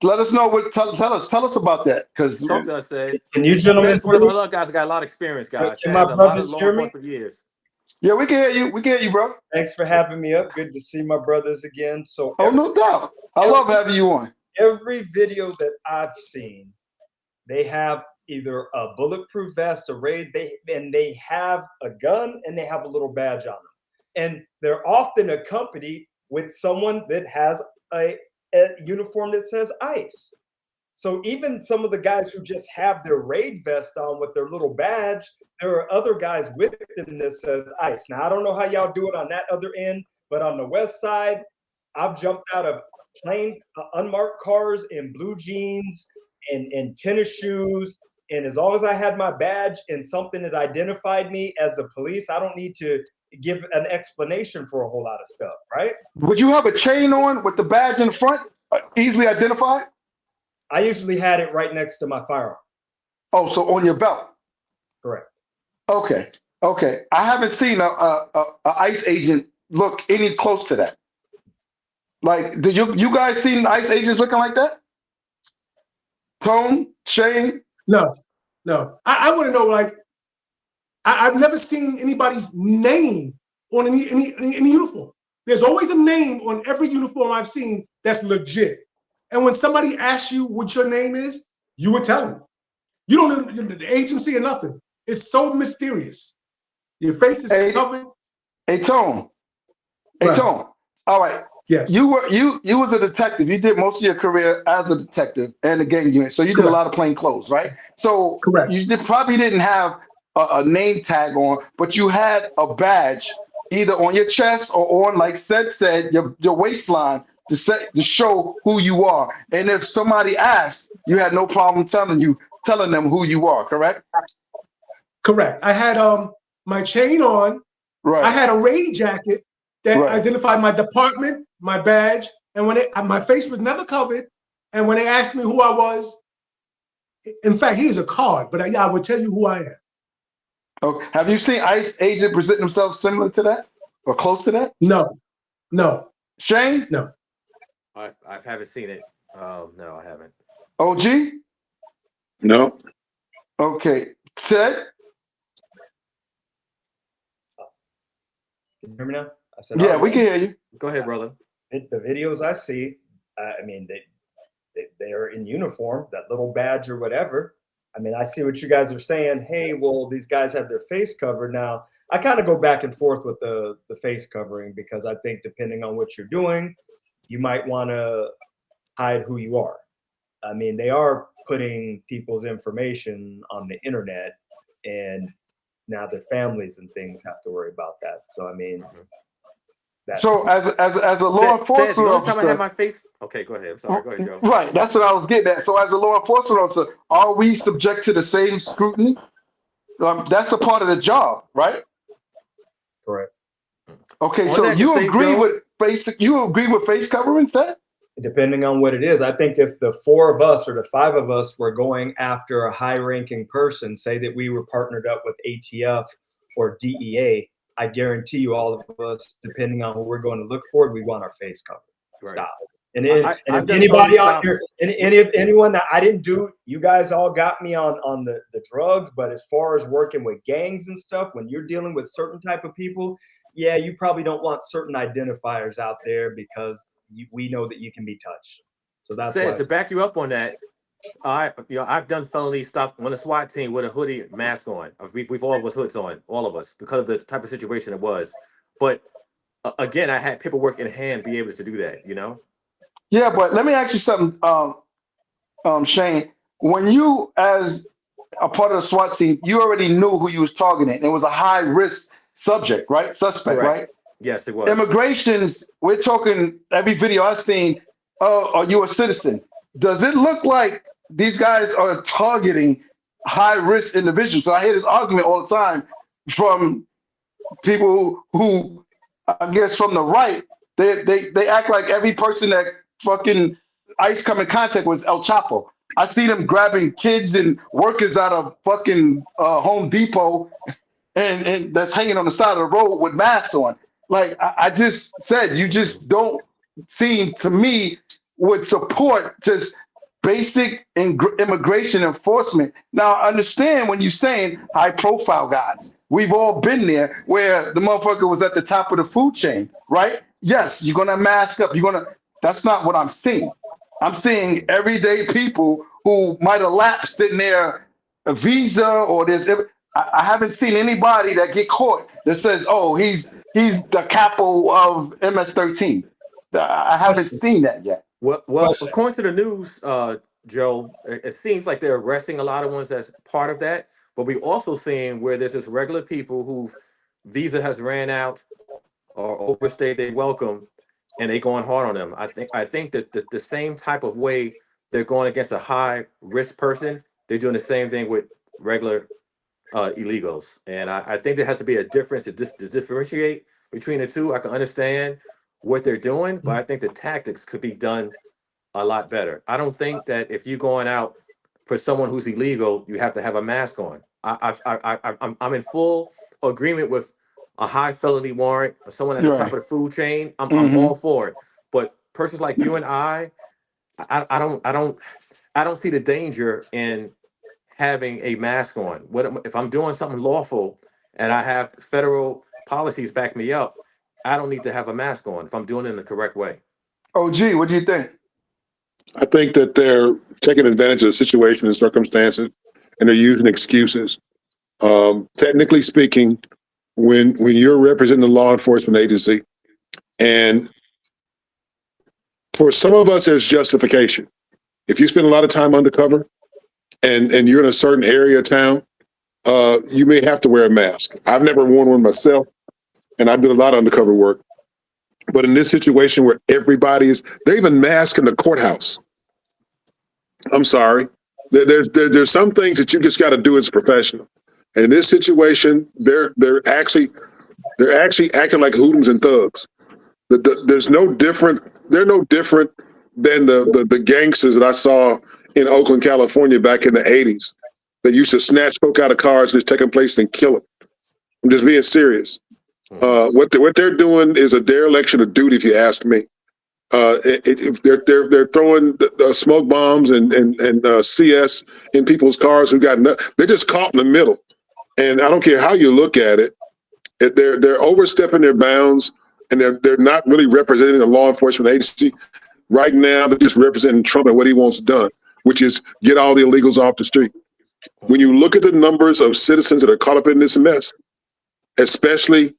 Let us know what. Tell us about that, because Talk to us, said. Can you Said gentlemen is one hear of me? our other guys that got a lot of experience, guys. Can Said my has a lot of brothers law hear me? enforcement years. yeah, we can hear you. We can hear you, bro. Thanks for having me up. Good to see my brothers again. So Oh, no doubt. I love having you on. every video that I've seen, they have either a bulletproof vest, a raid, they have a gun and they have a little badge on them. And they're often accompanied with someone that has a uniform that says ICE. So even some of the guys who just have their raid vest on with their little badge, there are other guys with them that says ICE. Now I don't know how y'all do it on that other end, but on the west side, I've jumped out of plain unmarked cars in blue jeans and tennis shoes. And as long as I had my badge and something that identified me as a police, I don't need to give an explanation for a whole lot of stuff, right? Would you have a chain on with the badge in front, easily identified? I usually had it right next to my firearm. Oh, so on your belt. Correct. Okay. Okay. I haven't seen a ICE agent look any close to that. Like, did you guys seen ICE agents looking like that? Tone, Shane? No, no. I want to know, like, I've never seen anybody's name on any uniform. There's always a name on every uniform I've seen that's legit. And when somebody asks you what your name is, you would tell them. You don't know the agency or nothing. It's so mysterious. Your face is covered. Hey, Tone. Hey, Right. Tone. All right. Yes. You was a detective. You did most of your career as a detective and a gang unit. So you did a lot of plain clothes, right? So Correct. you probably didn't have a name tag on, but you had a badge either on your chest or on, like said, your waistline to show who you are. And if somebody asked, you had no problem telling them who you are, correct? Correct. I had my chain on. Right. I had a raid jacket that Right. identified my department, my badge, and when my face was never covered. And when they asked me who I was, in fact, here's a card, but I would tell you who I am. Okay. Have you seen ICE agent present themselves similar to that or close to that? No, no. Shane? No. I haven't seen it. No, I haven't. OG? No. Okay. Ted? Can you hear me now? I said, Yeah, we can hear you. Go ahead, brother. The videos I see, I mean, they are in uniform, that little badge or whatever. I mean, I see what you guys are saying. Hey, well, these guys have their face covered. Now, I kind of go back and forth with the face covering because I think depending on what you're doing, you might want to hide who you are. I mean, they are putting people's information on the internet, and now their families and things have to worry about that. So, I mean, So as a law Said, enforcement the only time I had officer, my face. Okay, go ahead. I'm sorry. Go ahead, Joe. right? That's what I was getting at. So as a law enforcement officer, are we subject to the same scrutiny? That's a part of the job, right? correct. Okay, On so that to you say, agree Joe, with face covering, Seth? Depending on what it is, I think if the four of us or the five of us were going after a high-ranking person, say that we were partnered up with ATF or DEA, I guarantee you all of us, depending on who we're going to look for, we want our face covered. Right. Stop. And I've if done anybody felony out here, stops. anyone that I didn't do, you guys all got me on the drugs, but as far as working with gangs and stuff, when you're dealing with certain type of people, yeah, you probably don't want certain identifiers out there because we know that you can be touched. So that's Said why to back you up on that. I've done felony stuff on a SWAT team with a hoodie mask on. We've all was hoods on, all of us, because of the type of situation it was. But again, I had paperwork in hand, be able to do that. Yeah, but let me ask you something, Shane. When you, as a part of the SWAT team, you already knew who you was targeting. It was a high risk subject, right? Suspect, Correct. right? Yes, it was. Immigrations, we're talking every video I've seen, are you a citizen? Does it look like these guys are targeting high risk individuals. So I hear this argument all the time from people who, I guess, from the right. They act like every person that fucking ICE come in contact with is El Chapo. I see them grabbing kids and workers out of fucking Home Depot and that's hanging on the side of the road with masks on. Like I just said, you just don't seem to me would support just basic immigration enforcement. Now, I understand when you're saying high profile guys. We've all been there where the motherfucker was at the top of the food chain, right? Yes, you're gonna mask up. You're gonna. That's not what I'm seeing. I'm seeing everyday people who might have lapsed in their visa or there's. I haven't seen anybody that get caught that says, "Oh, he's the capo of MS-13." I haven't Question. seen that yet. Well, Question. according to the news, Joe, it seems like they're arresting a lot of ones as part of that. But we also seeing where there's just regular people whose visa has ran out or overstayed their welcome, and they going hard on them. I think that the same type of way they're going against a high risk person, they're doing the same thing with regular illegals. And I think there has to be a difference to differentiate between the two. I can understand what they're doing, but I think the tactics could be done a lot better. I don't think that if you're going out for someone who's illegal, you have to have a mask on. I'm in full agreement with a high felony warrant or someone at the top Right. of the food chain. I'm Hmm. all for it. But persons like you and I don't see the danger in having a mask on. If I'm doing something lawful and I have federal policies back me up? I don't need to have a mask on if I'm doing it in the correct way. OG, what do you think? I think that they're taking advantage of the situation and circumstances, and they're using excuses. Technically speaking, when you're representing the law enforcement agency, and for some of us, there's justification. If you spend a lot of time undercover and you're in a certain area of town, you may have to wear a mask. I've never worn one myself, and I did a lot of undercover work. But in this situation where they're even masked in the courthouse. I'm sorry. There's some things that you just got to do as a professional. And in this situation, they're actually acting like hoodlums and thugs. There's no different. They're no different than the gangsters that I saw in Oakland, California, back in the '80s. That used to snatch folk out of cars and just take them place and kill them. I'm just being serious. What they're doing is a dereliction of duty, if you ask me. They're throwing smoke bombs and CS in people's cars who got they're just caught in the middle. And I don't care how you look at it, they're overstepping their bounds, and they're not really representing a law enforcement agency. Right now, they're just representing Trump and what he wants done, which is get all the illegals off the street. When you look at the numbers of citizens that are caught up in this mess, especially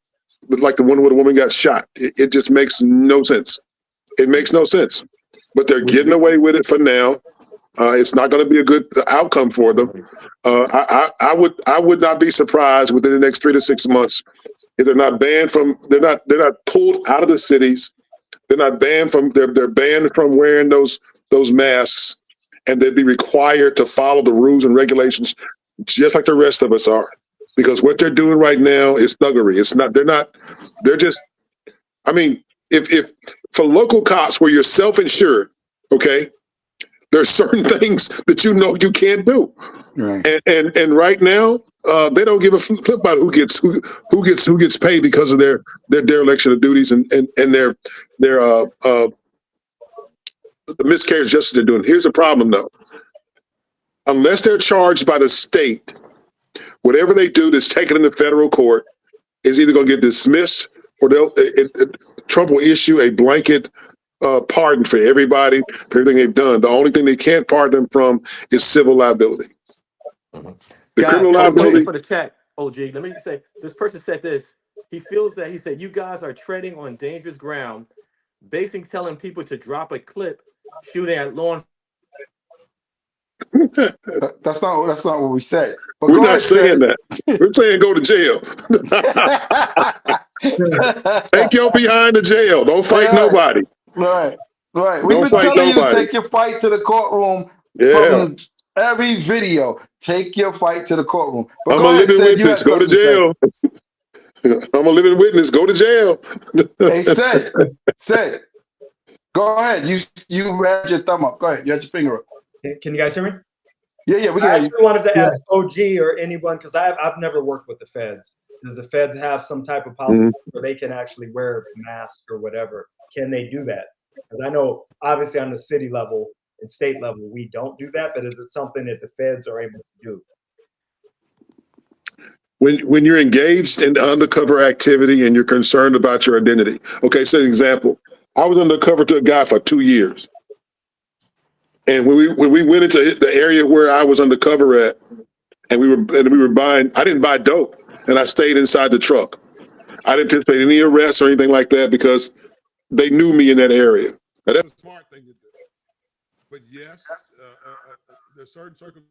like the one where the woman got shot, it just makes no sense. It makes no sense. But they're getting away with it for now. It's not going to be a good outcome for them. I would not be surprised within the next 3 to 6 months if they're not pulled out of the cities. They're not banned from. They're banned from wearing those masks, and they'd be required to follow the rules and regulations just like the rest of us are. Because what they're doing right now is thuggery. It's not. They're not. They're just. I mean, if for local cops where you're self-insured, okay, there's certain things that you know you can't do. Right. And right now, they don't give a flip about who gets paid because of their dereliction of duties and their the miscarriage of justice they're doing. Here's the problem, though. Unless they're charged by the state, whatever they do that's taken into federal court is either going to get dismissed or Trump will issue a blanket pardon for everybody for everything they've done. The only thing they can't pardon them from is civil liability. The Guys, criminal I'm waiting liability. for the chat. OG, let me say this person said this. He said you guys are treading on dangerous ground, basically telling people to drop a clip shooting at law That's not what we said. But We're go not ahead, saying Shay. that. We're saying go to jail. Take your behind to jail. Don't fight nobody. Right. We've Don't been fight telling you to nobody. take your fight to the courtroom Yeah. from Every video. Take your fight to the courtroom. But I'm a go ahead, living said you witness. had Go to something to say. jail. I'm a living witness. Go to jail. Hey, said, go ahead. You had your thumb up. Go ahead. You had your finger up. Can you guys hear me? Yeah, we can I hear you. actually wanted to Yeah. ask OG or anyone, because I've never worked with the feds. Does the feds have some type of policy Mhm. where they can actually wear masks or whatever? Can they do that? Because I know obviously on the city level and state level we don't do that, but is it something that the feds are able to do? When you're engaged in undercover activity and you're concerned about your identity. Okay, so an example. I was undercover to a guy for 2 years. And when we went into the area where I was undercover at, and we were buying, I didn't buy dope, and I stayed inside the truck. I didn't anticipate any arrests or anything like that because they knew me in that area. Now, that's a smart thing to do. But yes, there's certain circumstances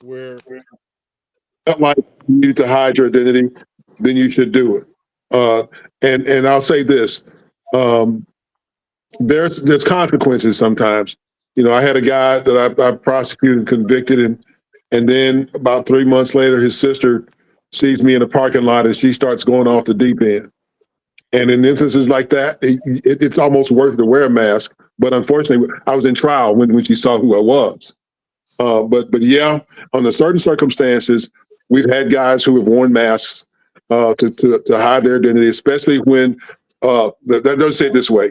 where felt like you need to hide your identity, then you should do it. And I'll say this: there's consequences sometimes. You know, I had a guy that I prosecuted, convicted, and then about 3 months later, his sister sees me in a parking lot and she starts going off the deep end. And in instances like that, it's almost worth it to wear a mask. But unfortunately, I was in trial when she saw who I was. But yeah, under certain circumstances, we've had guys who have worn masks to hide their identity, especially when that doesn't say it this way.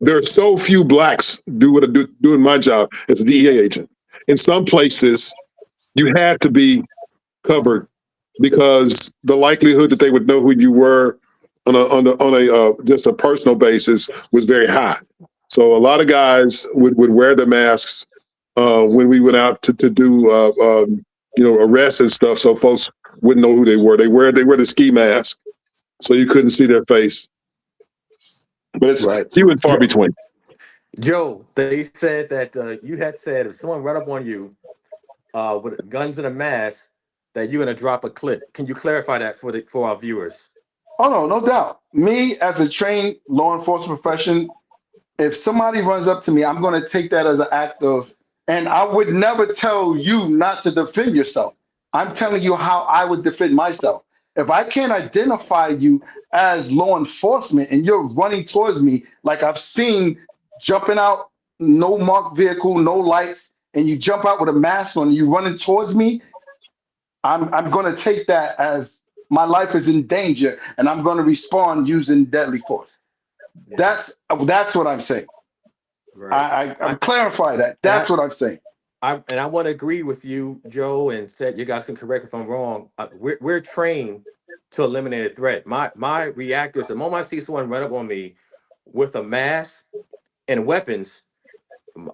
There are so few blacks do what I do doing my job as a DEA agent. In some places, you had to be covered because the likelihood that they would know who you were on a just a personal basis was very high. So a lot of guys would wear the masks when we went out to do arrests and stuff, so folks wouldn't know who they were. They wear the ski mask, so you couldn't see their face. But it's Right. few and far between. Joe, they said that you had said if someone run up on you with guns and a mask, that you're gonna drop a clip. Can you clarify that for our viewers? Oh no doubt. Me as a trained law enforcement profession, if somebody runs up to me, I'm going to take that as an act of, and I would never tell you not to defend yourself. I'm telling you how I would defend myself. If I can't identify you as law enforcement and you're running towards me, like I've seen jumping out, no marked vehicle, no lights, and you jump out with a mask on and you running towards me, I'm going to take that as my life is in danger and I'm going to respond using deadly force. Yeah, That's what I'm saying. right. I'm clarify that. And That's what I'm saying. I want to agree with you, Joe, and said you guys can correct if I'm wrong. We're trained to eliminate a threat. My reactors, the moment I see someone run up on me with a mask and weapons,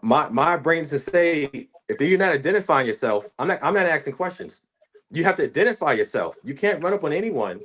my brain's to say, if you're not identifying yourself, I'm not asking questions. You have to identify yourself. You can't run up on anyone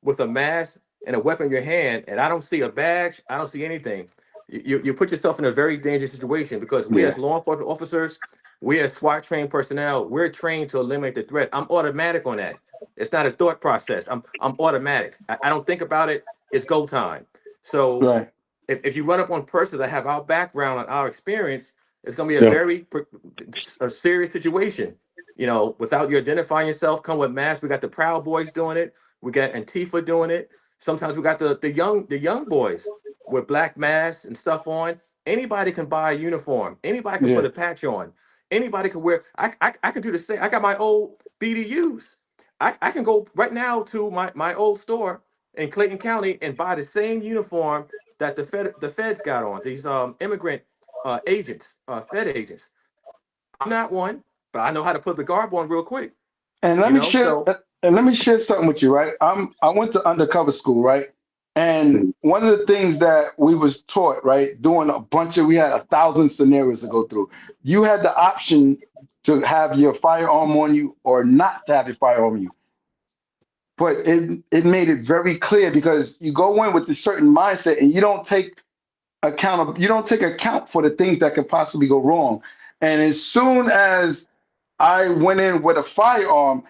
with a mask and a weapon in your hand, and I don't see a badge, I don't see anything. You put yourself in a very dangerous situation because we Yeah. as law enforcement officers, we as SWAT trained personnel, we're trained to eliminate the threat. I'm automatic on that. It's not a thought process. I'm automatic. I don't think about it. It's go time. So Right. if you run up on persons that have our background and our experience, it's going to be a Yeah. a serious situation. You know, without you identifying yourself, come with masks. We got the Proud Boys doing it. We got Antifa doing it. Sometimes we got the young boys with black masks and stuff on. Anybody can buy a uniform. Anybody can put Yeah. a patch on. Anybody can wear. I can do the same. I got my old BDUs. I can go right now to my old store in Clayton County and buy the same uniform that the feds got on. These immigrant agents, Fed agents. I'm not one, but I know how to put the garb on real quick. And let You me know, share so and let me share something with you, right? I went to undercover school, right? And one of the things that we was taught, right, doing we had 1,000 scenarios to go through. You had the option to have your firearm on you or not to have your firearm on you. But it made it very clear because you go in with a certain mindset and you don't take account for the things that could possibly go wrong. And as soon as I went in with a firearm,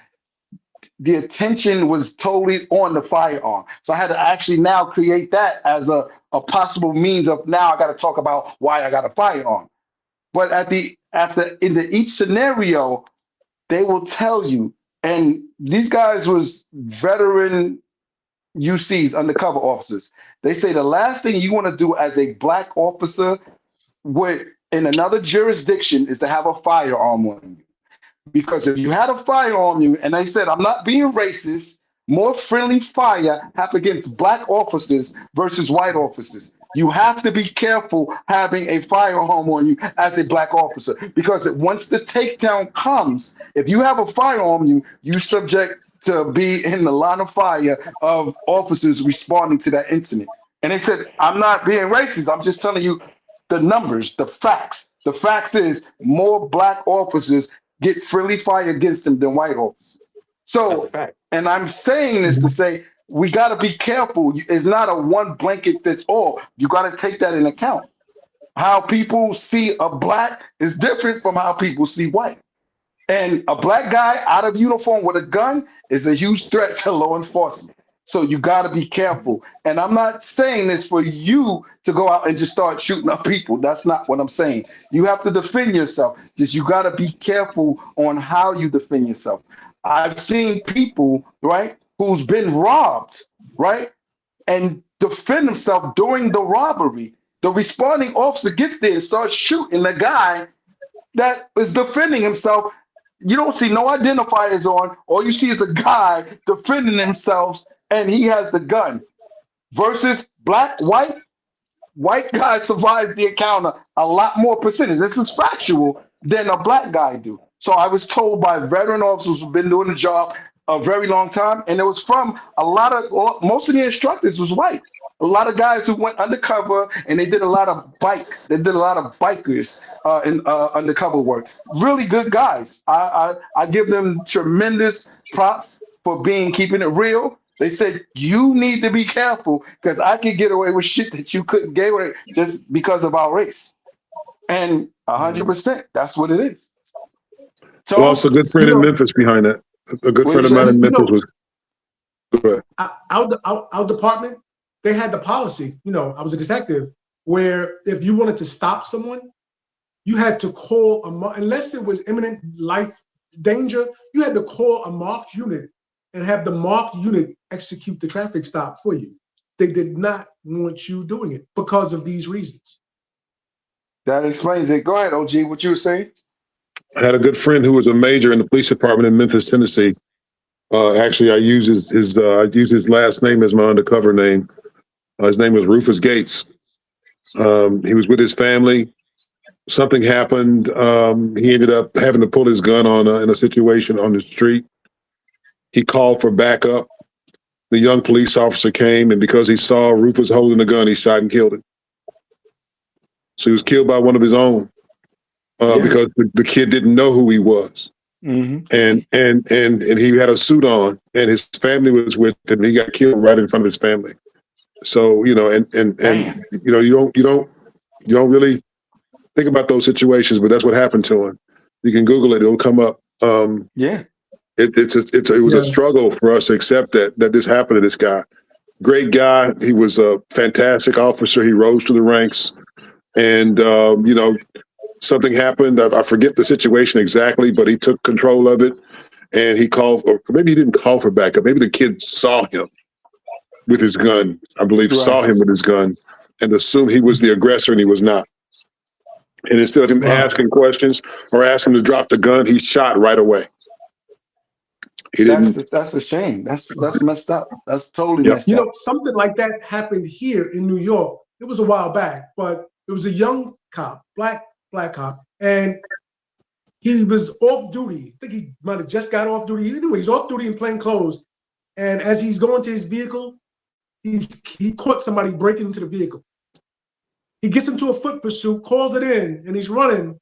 the attention was totally on the firearm. So I had to actually now create that as a possible means of now I got to talk about why I got a firearm. But in each scenario, they will tell you. And these guys was veteran UCs, undercover officers. They say the last thing you want to do as a black officer with in another jurisdiction is to have a firearm on you. Because if you had a fire on you, and they said, I'm not being racist, more friendly fire happen against black officers versus white officers. You have to be careful having a firearm on you as a black officer because once the takedown comes, if you have a firearm on you, you subject to be in the line of fire of officers responding to that incident. And they said, I'm not being racist. I'm just telling you the numbers, the facts. The facts is more black officers get friendly fire against them than white officers. That's a So, fact. and I'm saying this to say we got to be careful. It's not a one blanket fits all. You got to take that in account. How people see a black is different from how people see white. And a black guy out of uniform with a gun is a huge threat to law enforcement. So you got to be careful. And I'm not saying this for you to go out and just start shooting up people. That's not what I'm saying. You have to defend yourself. Just you got to be careful on how you defend yourself. I've seen people, right, who's been robbed, right, and defend himself during the robbery. The responding officer gets there and starts shooting the guy that is defending himself. You don't see no identifiers on. All you see is a guy defending himself, and he has the gun. Versus black, white guy survives the encounter a lot more percentage. This is factual than a black guy do. So I was told by veteran officers who've been doing the job a very long time, and it was from most of the instructors was white. A lot of guys who went undercover and they did a lot of bikers in undercover work. Really good guys. I give them tremendous props for keeping it real. They said you need to be careful because I could get away with shit that you couldn't get away just because of our race. And 100%, that's what it is. So Lost a good friend in Memphis behind that. A good what friend you of mine say? in Memphis was. Go ahead. Our department, they had the policy. I was a detective where if you wanted to stop someone, you had to call unless it was imminent life danger, you had to call a marked unit and have the marked unit execute the traffic stop for you. They did not want you doing it because of these reasons. That explains it. Go ahead, OG. What you were saying? I had a good friend who was a major in the police department in Memphis, Tennessee. Actually, I use his last name as my undercover name. His name was Rufus Gates. He was with his family. Something happened. He ended up having to pull his gun on in a situation on the street. He called for backup. The young police officer came, and because he saw Rufus holding the gun, he shot and killed him. So he was killed by one of his own because the kid didn't know who he was. Mm-hmm. And he had a suit on, and his family was with him. He got killed right in front of his family. So you don't really think about those situations, but that's what happened to him. You can Google it; it'll come up. It was a struggle for us to accept that this happened to this guy. Great guy. He was a fantastic officer. He rose to the ranks, and something happened. I forget the situation exactly, but he took control of it, and he called, or maybe he didn't call for backup. Maybe the kid saw him with his gun. I believe saw him with his gun and assumed he was the aggressor, and he was not. And instead of him asking questions or asking him to drop the gun, he shot right away. He didn't. That's a shame. That's messed up. That's totally messed up. Something like that happened here in New York. It was a while back, but it was a young cop, black cop, and he was off duty. I think he might have just got off duty. Anyway, he's off duty in plain clothes, and as he's going to his vehicle, he caught somebody breaking into the vehicle. He gets into a foot pursuit, calls it in, and he's running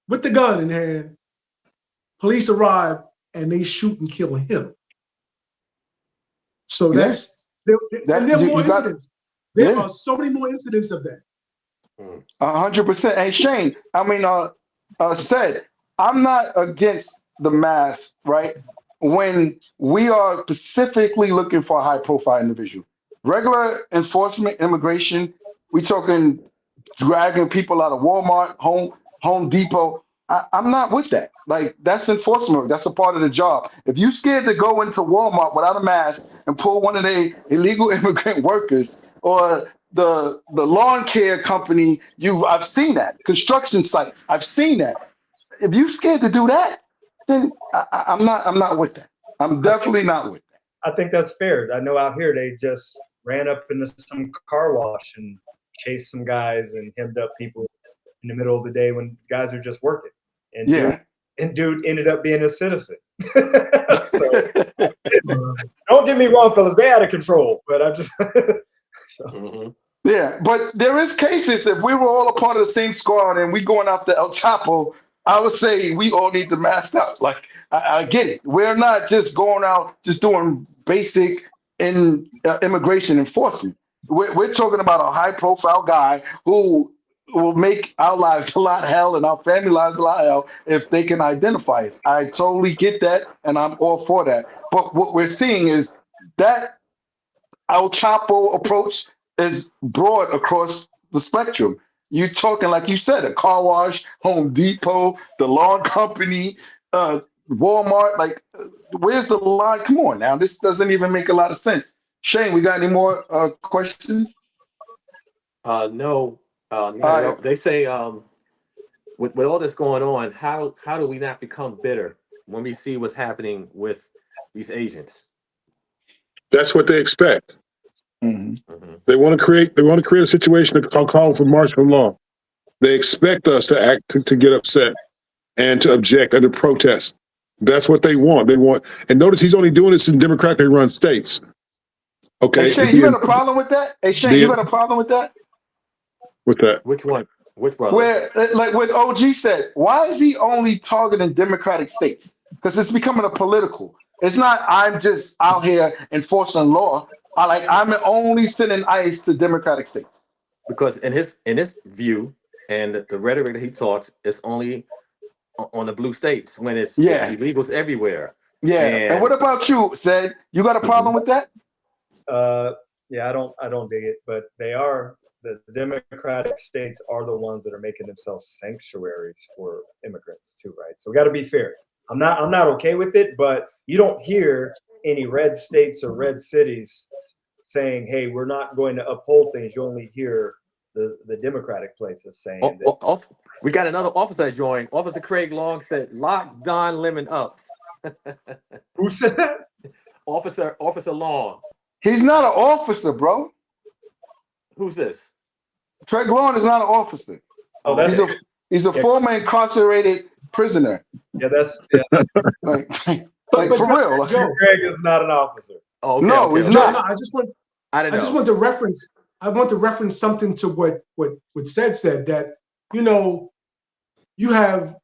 with the gun in hand. Police arrive, and they shoot and kill him. So there are more incidents. There are so many more incidents of that. 100%. Hey, Shane, said, I'm not against the mask, right? When we are specifically looking for a high-profile individual. Regular enforcement, immigration, we talking dragging people out of Walmart, home. Home Depot. I'm not with that. Like, that's enforcement work. That's a part of the job. If you scared to go into Walmart without a mask and pull one of the illegal immigrant workers, or the lawn care company, I've seen that. Construction sites, I've seen that. If you scared to do that, then I'm not with that. I'm definitely not with that. I think that's fair. I know out here they just ran up into some car wash and chased some guys and hemmed up people in the middle of the day when guys are just working. And Yeah. dude ended up being a citizen. So don't get me wrong, fellas, they out of control. But I'm just so. Yeah, but there is cases, if we were all a part of the same squad and we going after El Chapo, I would say we all need to mask up. Like, I get it. We're not just going out just doing basic immigration enforcement. We're talking about a high profile guy who will make our lives a lot hell and our family lives a lot hell if they can identify us. I totally get that, and I'm all for that. But what we're seeing is that El Chapo approach is broad across the spectrum. You're talking, like you said, a car wash, Home Depot, the lawn company, Walmart. Like, where's the line? Come on now. This doesn't even make a lot of sense. Shane, we got any more questions? No, not All at all. right. They say, with all this going on, how do we not become bitter when we see what's happening with these agents? That's what they expect. Mhm. They want to create a situation to call for martial law. They expect us to act to get upset and to object and to protest. That's what they want. And notice he's only doing this in Democratically run states. Okay. Hey, Shane, you got a problem with that? Hey, Shane, you got a problem with that? With that. Which one? Which brother? Where, like what OG said, why is he only targeting Democratic states? Because it's becoming a political. It's not, I'm just out here enforcing law. I'm only sending ICE to Democratic states. Because in his view and the rhetoric that he talks, it's only on the blue states when it's Yeah, illegals everywhere. yeah. And what And about you, said? You got a problem with that? Yeah, I don't dig it, but the Democratic states are the ones that are making themselves sanctuaries for immigrants too, right? So we got to be fair. I'm not okay with it, but you don't hear any red states or red cities saying, "Hey, we're not going to uphold things." You only hear the Democratic places saying that. we got another officer that joined. Officer Craig Long said, "Lock Don Lemon up." Who said that? Officer Long. He's not an officer, bro. Who's this? Craig Lawn is not an officer. Oh, that's He's a former incarcerated prisoner. that's Like But for real. Joe, Greg is not an officer. Oh, okay, No, okay, he's okay. Joe, not. no, I just want to reference. I want to reference something to what said that, you know, you have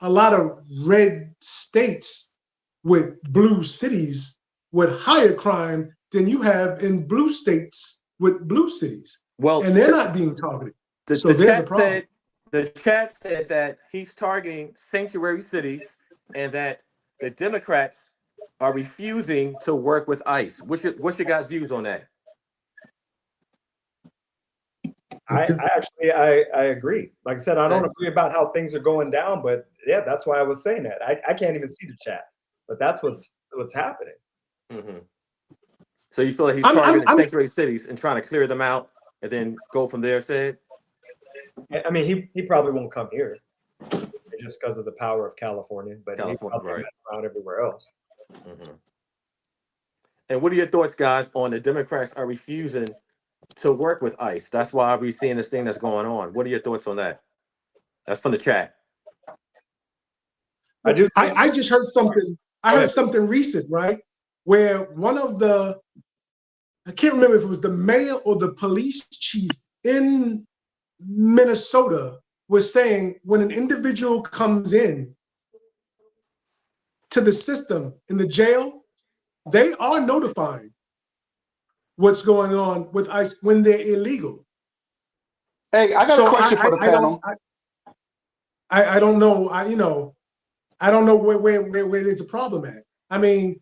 a lot of red states with blue cities with higher crime than you have in blue states with blue cities, Well, and they're not being targeted. the So there's a chat problem. said the chat said that he's targeting sanctuary cities and that the Democrats are refusing to work with ICE. What's your guys' views on that? I agree. Like I said, I don't agree about how things are going down, but yeah, that's why I was saying that. I can't even see the chat, but that's what's happening. Mm-hmm. So you feel like he's targeting sanctuary cities and trying to clear them out and then go from there, said? I mean, he probably won't come here just because of the power of California, but he'll probably mess around everywhere else. Mm-hmm. And what are your thoughts, guys, on the Democrats are refusing to work with ICE? That's why we're seeing this thing that's going on. What are your thoughts on that? That's from the chat. I just heard something. I heard something recent, right? Where one of I can't remember if it was the mayor or the police chief in Minnesota was saying when an individual comes in to the system in the jail, they are notifying what's going on with ICE when they're illegal. Hey, I got a question for the panel. I don't know. I don't know where there's a problem at. I mean,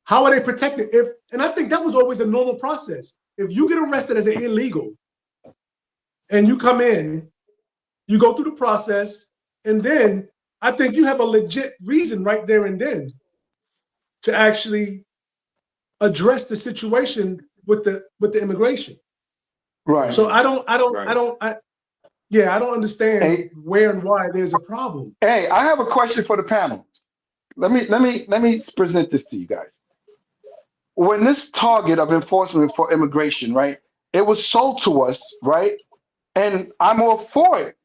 how are they protected? And I think that was always a normal process. If you get arrested as an illegal and you come in, You go through the process, and then I think you have a legit reason right there and then to actually address the situation with the immigration. Right. So I don't understand Hey, where and why there's a problem. hey, I have a question for the panel. Let me present this to you guys. When this target of enforcement for immigration, right, it was sold to us, right? And I'm all for it.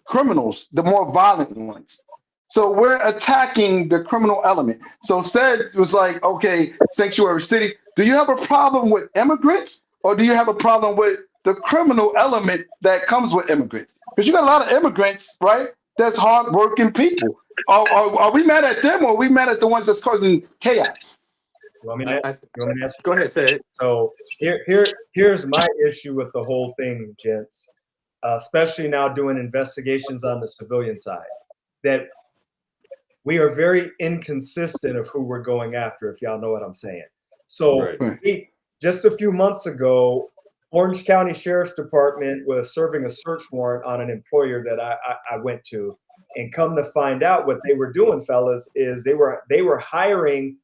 Criminals, the more violent ones. So we're attacking the criminal element. So said it was like, okay, sanctuary city. Do you have a problem with immigrants, or do you have a problem with the criminal element that comes with immigrants? Because you got a lot of immigrants, right? That's hardworking people. Are we mad at them, or are we mad at the ones that's causing chaos? You want me to answer? Go ahead, say it. So here's my issue with the whole thing, gents. Especially now doing investigations on the civilian side, that we are very inconsistent of who we're going after, if y'all know what I'm saying. So just a few months ago, Orange County Sheriff's Department was serving a search warrant on an employer that I went to. And come to find out, what they were doing, fellas, is they were hiring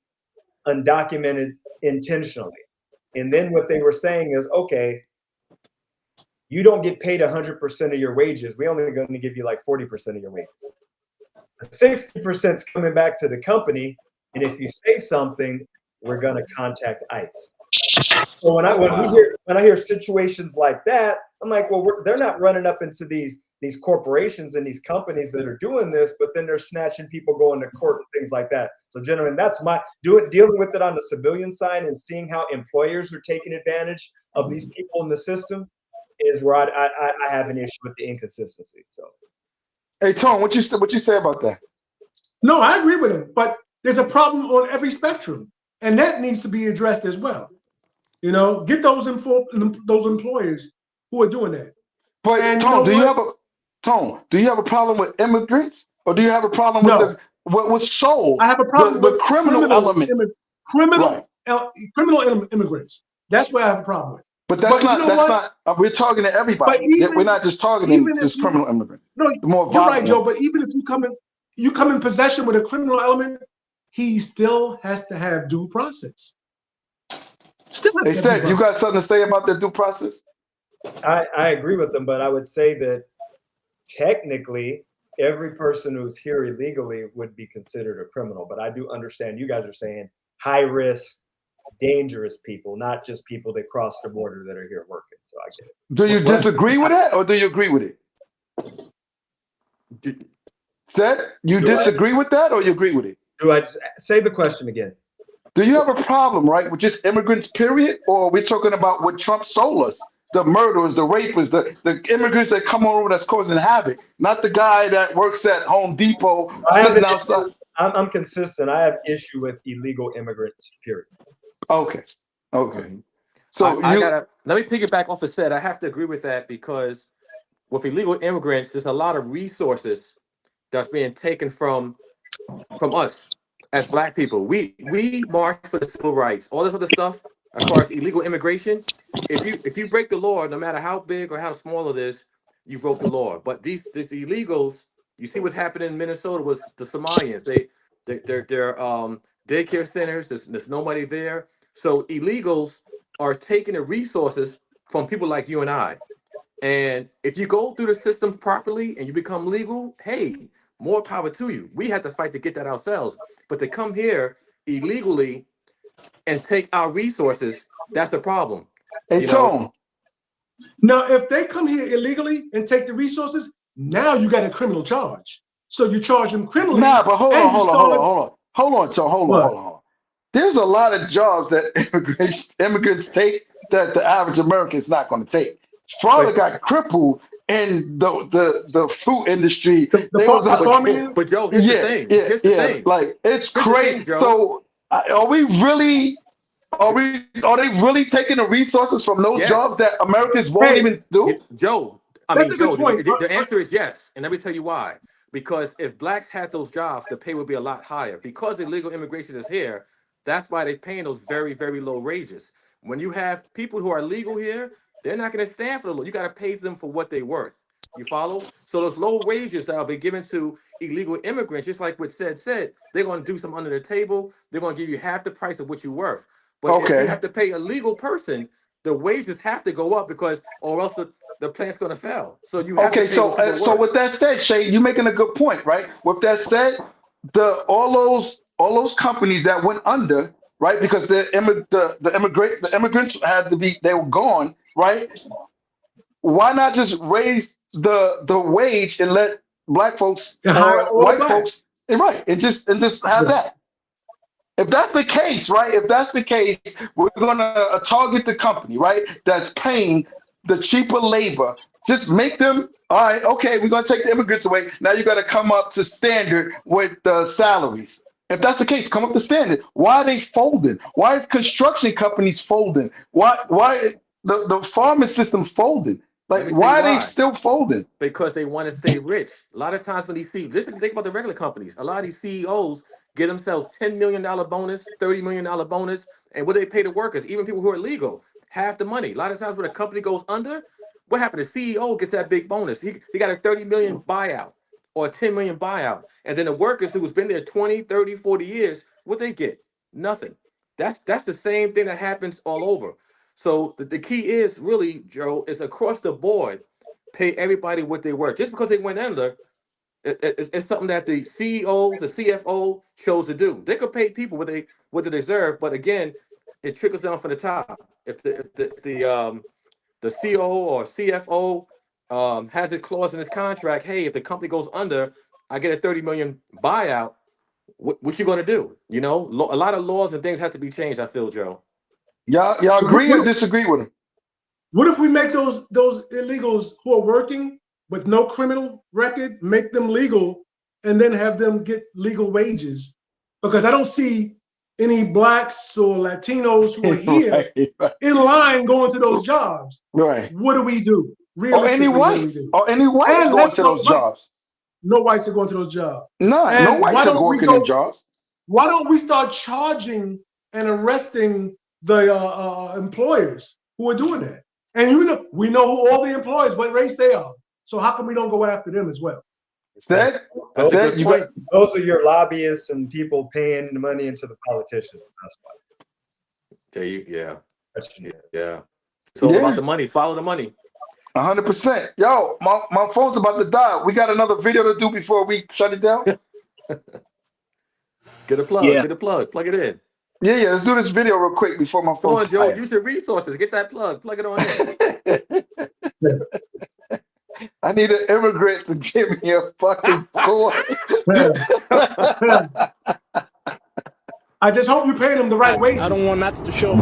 undocumented intentionally. And then what they were saying is, okay, you don't get paid 100% of your wages. We're only going to give you like 40% of your wages. 60% is coming back to the company, and if you say something, we're going to contact ICE. So when I hear situations like that, I'm like, well, they're not running up into these corporations and these companies that are doing this, but then they're snatching people, going to court and things like that. So, gentlemen, that's my dealing with it on the civilian side and seeing how employers are taking advantage of these people in the system is where I have an issue with the inconsistency. So, Hey, Tone, what you say about that? No, I agree with him, but there's a problem on every spectrum, and that needs to be addressed as well. You know, get those employers who are doing that. But and Tone, do you have a problem with immigrants, or do you have a problem with what was sold? I have a problem the with criminal element. Criminal immigrants. That's what I have a problem with. But that's not. We're talking to everybody. We're not just targeting just criminal immigrants. No, the more you're right, ones. Joe. But even if you come in possession with a criminal element, he still has to have due process. They said you got something to say about the due process. I agree with them, but I would say that technically every person who's here illegally would be considered a criminal. But I do understand you guys are saying high risk, dangerous people, not just people that cross the border that are here working. So I get it. Do you disagree with that, or do you agree with it? You disagree with that, or you agree with it? Do I say the question again? Do you have a problem, right, with just immigrants, period, or are we talking about what Trump sold us? The murderers, the rapists, the immigrants that come over that's causing havoc, not the guy that works at Home Depot sitting outside. I'm consistent. I have issue with illegal immigrants, period. Okay. So let me piggyback off of said. I have to agree with that, because with illegal immigrants, there's a lot of resources that's being taken from us as Black people. We march for the civil rights, all this other stuff as far as illegal immigration. If you break the law, no matter how big or how small it is, you broke the law. But these illegals, you see what's happening in Minnesota with the Somalians. They're daycare centers. There's nobody there. So illegals are taking the resources from people like you and I. And if you go through the system properly and you become legal, hey, more power to you. We had to fight to get that ourselves. But to come here illegally and take our resources, that's a problem. Hey, Tone. Now, if they come here illegally and take the resources, now you got a criminal charge. So you charge them criminally. Nah, but hold on, Tone. There's a lot of jobs that immigrants take that the average American is not going to take. Florida got crippled in the fruit industry. But Joe, here's the thing. Here's the thing. Like, it's crazy. So are they really taking the resources from those jobs that Americans won't even do? Joe, the answer is yes. And let me tell you why. Because if Blacks had those jobs, the pay would be a lot higher. Because illegal immigration is here, that's why they're paying those very, very low wages. When you have people who are legal here, they're not going to stand for the law. You got to pay them for what they're worth. You follow? So those low wages that will be given to illegal immigrants, just like what said, they're going to do some under the table. They're going to give you half the price of what you're worth. But if you Okay. have to pay a legal person, the wages have to go up because, or else the plant's going to fail. So you have to Okay, pay what people are so worth. with that said, Shay, you're making a good point, right? With that said, all those companies that went under, right? Because the immigrants had to be, they were gone, right? Why not just raise the wage and let black folks And hire or all the white blacks. folks, right, and just have that? If that's the case, right? If that's the case, we're gonna target the company, right? That's paying the cheaper labor. Just make them all right. Okay, we're gonna take the immigrants away. Now you got to come up to standard with the salaries. If that's the case, come up to standard. Why are they folding? Why is construction companies folding? Why the farming system folding? Let Like me tell you why are they why. still folding? Because they want to stay rich. A lot of times when these just think about the regular companies. A lot of these CEOs get themselves $10 million bonus, $30 million bonus, and what do they pay the workers? Even people who are legal, half the money. A lot of times when a company goes under, what happened? The CEO gets that big bonus. He got a 30 million buyout or a 10 million buyout, and then the workers who's been there 20, 30, 40 years, what they get? Nothing. That's the same thing that happens all over. So the key is really, Joe, is across the board pay everybody what they worth. Just because they went under, it's something that the CEOs, the CFO chose to do. They could pay people what they deserve, but again, it trickles down from the top. If the COO or CFO has a clause in his contract, hey, if the company goes under, I get a 30 million buyout. What you gonna do? A lot of laws and things have to be changed. I feel, Joe. Y'all So what, agree or what, disagree with him? what if we make those illegals who are working with no criminal record, make them legal, and then have them get legal wages? Because I don't see any blacks or Latinos who are here Right, right, in line going to those jobs. right. What do we do? Or any Realistically, what do we whites, do? or any whites And going let's to go those right. jobs. No whites are going to those jobs. None. No And whites are working in jobs. why don't we start charging and arresting the employers who are doing that? And we know who all the employers, what race they are. So how come we don't go after them as well? Said, That's a said good you got. point. Those are your lobbyists and people paying the money into the politicians. That's why. Yeah. Question. Yeah. It's all about Yeah, the money. Follow the money. 100%. Yo, my phone's about to die. We got another video to do before we shut it down. Get a plug. Yeah. Get a plug. Plug it in. Yeah. Let's do this video real quick before my Come phone on, Joe. dies. Use your resources. Get that plug. Plug it on in. I need an immigrant to give me a fucking tour. I just hope you pay them the right wages. I don't want nothing to show.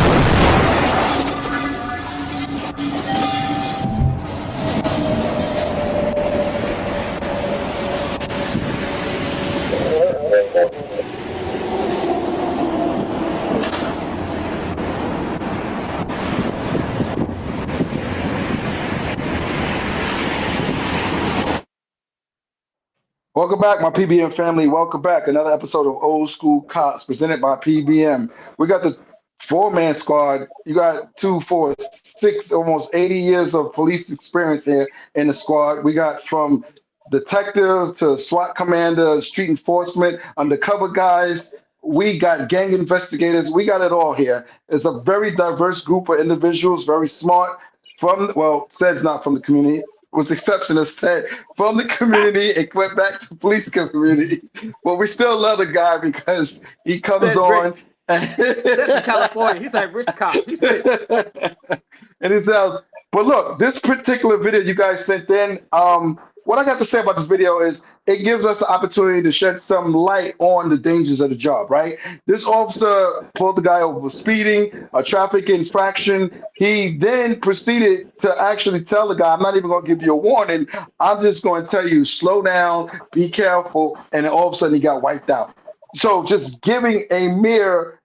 Welcome back, my PBM family. Welcome back. Another episode of Old School Cops presented by PBM. We got the four-man squad. You got 2, 4, 6, almost 80 years of police experience here in the squad. We got from detective to SWAT commander, street enforcement, undercover guys. We got gang investigators. We got it all here. It's a very diverse group of individuals, very smart. Said's not from the community, with the exception of Said from the community and went back to the police community. But we still love the guy because he comes Says rich. on and, Says from California. He's a rich cop. He's rich. and he says, but look, this particular video you guys sent in, what I got to say about this video is it gives us the opportunity to shed some light on the dangers of the job, right? This officer pulled the guy over for speeding, a traffic infraction. He then proceeded to actually tell the guy, I'm not even going to give you a warning. I'm just going to tell you, slow down, be careful. And then all of a sudden he got wiped out. So just giving a mere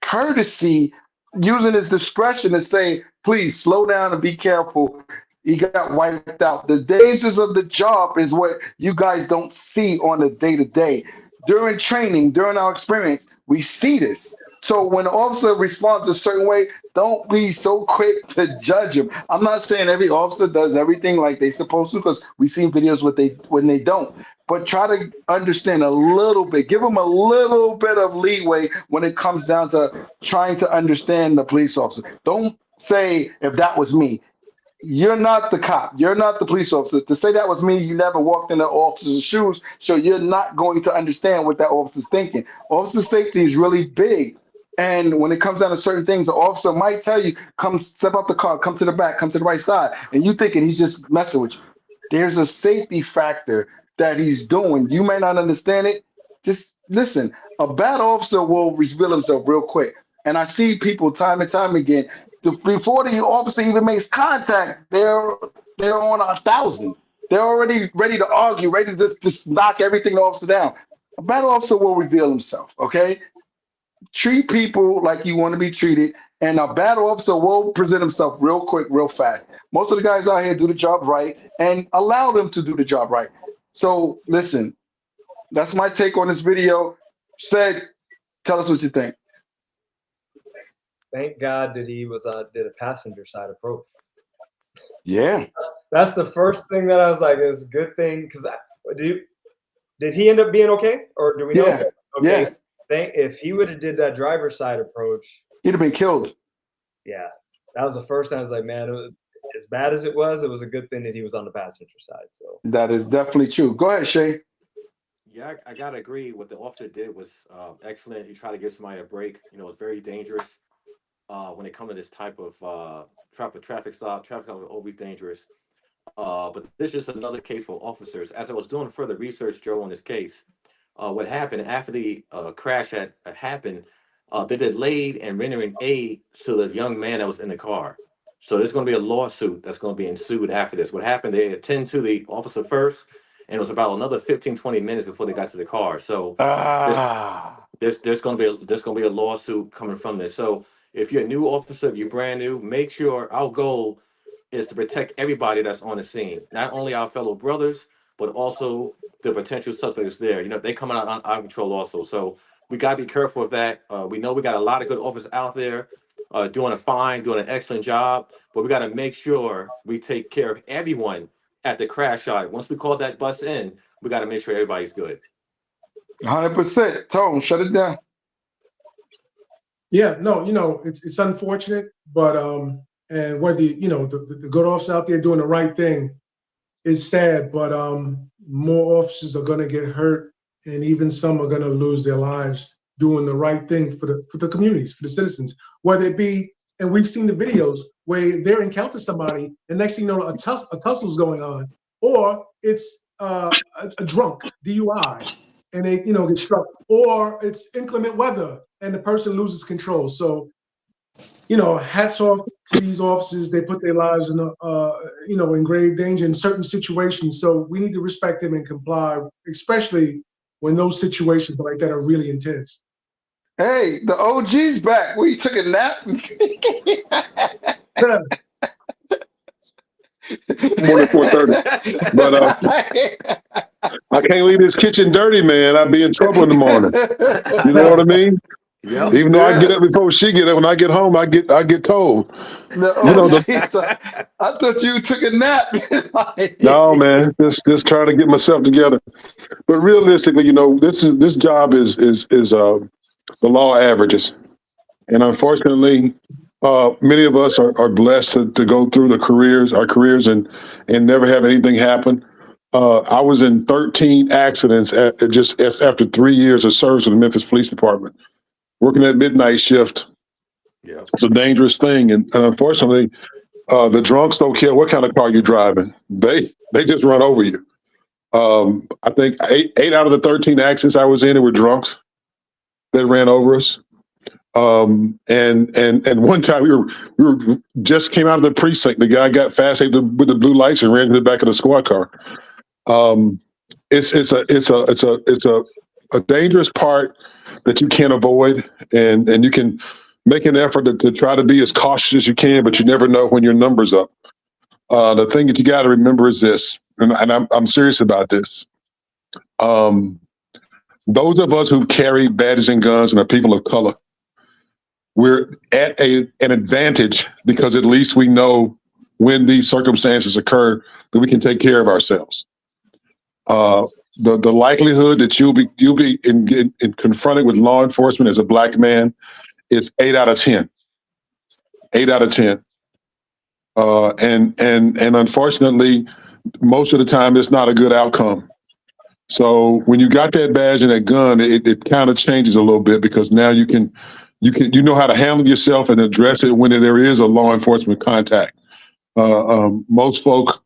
courtesy, using his discretion to say, please slow down and be careful. He got wiped out. The dangers of the job is what you guys don't see on a day-to-day. During training, during our experience, we see this. So when an officer responds a certain way, don't be so quick to judge him. I'm not saying every officer does everything like they supposed to, because we've seen videos when they don't. But try to understand a little bit. Give them a little bit of leeway when it comes down to trying to understand the police officer. Don't say, if that was me. You're not the cop. You're not the police officer. To say that was me, you never walked in the officer's shoes, so you're not going to understand what that officer's thinking. Officer safety is really big. And when it comes down to certain things, the officer might tell you, come step out the car, come to the back, come to the right side. And you thinking he's just messing with you. There's a safety factor that he's doing. You may not understand it. Just listen. A bad officer will reveal himself real quick. And I see people time and time again, before the officer even makes contact, they're on 1,000. They're already ready to argue, ready to just knock everything the officer down. A bad officer will reveal himself. Okay, treat people like you want to be treated, and a bad officer will present himself real quick, real fast. Most of the guys out here do the job right and allow them to do the job right. So listen, that's my take on this video. Said, tell us what you think. Thank God that he was did a passenger side approach. Yeah. That's the first thing that I was like, it's a good thing, because did he end up being okay, or do we know? Yeah. Okay. Yeah. If he would have did that driver's side approach, He'd have been killed. yeah, that was the first time I was like, man, as bad as it was a good thing that he was on the passenger side. So That is definitely true. Go ahead, Shay. Yeah, I gotta agree. What the officer did was excellent. He tried to give somebody a break. You know, it's very dangerous when it comes to this type of traffic stop. Traffic stop is always dangerous. But this is just another case for officers. As I was doing further research, Joe, on this case, what happened after the crash had happened, they delayed and rendering aid to the young man that was in the car. So there's going to be a lawsuit that's going to be ensued after this. What happened, they attend to the officer first, and it was about another 15, 20 minutes before they got to the car. So there's Ah. there's going to be a lawsuit coming from this. So if you're a new officer, if you're brand new, make sure our goal is to protect everybody that's on the scene, not only our fellow brothers, but also the potential suspects there. You know, they come out on our control also. So we got to be careful of that. We know we got a lot of good officers out there doing doing an excellent job, but we got to make sure we take care of everyone at the crash site. Once we call that bus in, we got to make sure everybody's good. 100%. Tone, shut it down. Yeah, no, it's unfortunate, but and whether the good officers out there doing the right thing is sad, but more officers are going to get hurt, and even some are going to lose their lives doing the right thing for the communities, for the citizens. Whether it be, and we've seen the videos where they encounter somebody, and next thing you know, a tussle's going on, or it's a drunk DUI, and they get struck, or it's inclement weather and the person loses control. So, hats off to these officers. They put their lives in grave danger in certain situations. So we need to respect them and comply, especially when those situations like that are really intense. Hey, the OG's back. We took a nap. Morning 4:30. But I can't leave this kitchen dirty, man. I'd be in trouble in the morning. You know what I mean? Yep. Even though I get up before she get up, when I get home, I get told. The OG's. I thought you took a nap. No, man, just trying to get myself together. But realistically, this job is the law averages, and unfortunately, many of us are blessed to go through our careers and never have anything happen. I was in 13 accidents just after 3 years of service with the Memphis Police Department, working that midnight shift. Yeah. It's a dangerous thing, and unfortunately, the drunks don't care what kind of car you're driving. They just run over you. I think eight out of the 13 accidents I was in, it were drunks that ran over us. And one time we were just came out of the precinct. The guy got fast with the blue lights and ran to the back of the squad car. It's a dangerous part that you can't avoid, and you can make an effort to try to be as cautious as you can, but you never know when your number's up. The thing that you got to remember is this, and I'm serious about this. Those of us who carry badges and guns and are people of color, we're at an advantage because at least we know when these circumstances occur that we can take care of ourselves. The likelihood that you'll be in confronted with law enforcement as a black man is 8 out of 10. 8 out of 10. And unfortunately, most of the time it's not a good outcome. So when you got that badge and that gun, it kind of changes a little bit because now you know how to handle yourself and address it when there is a law enforcement contact. Most folk,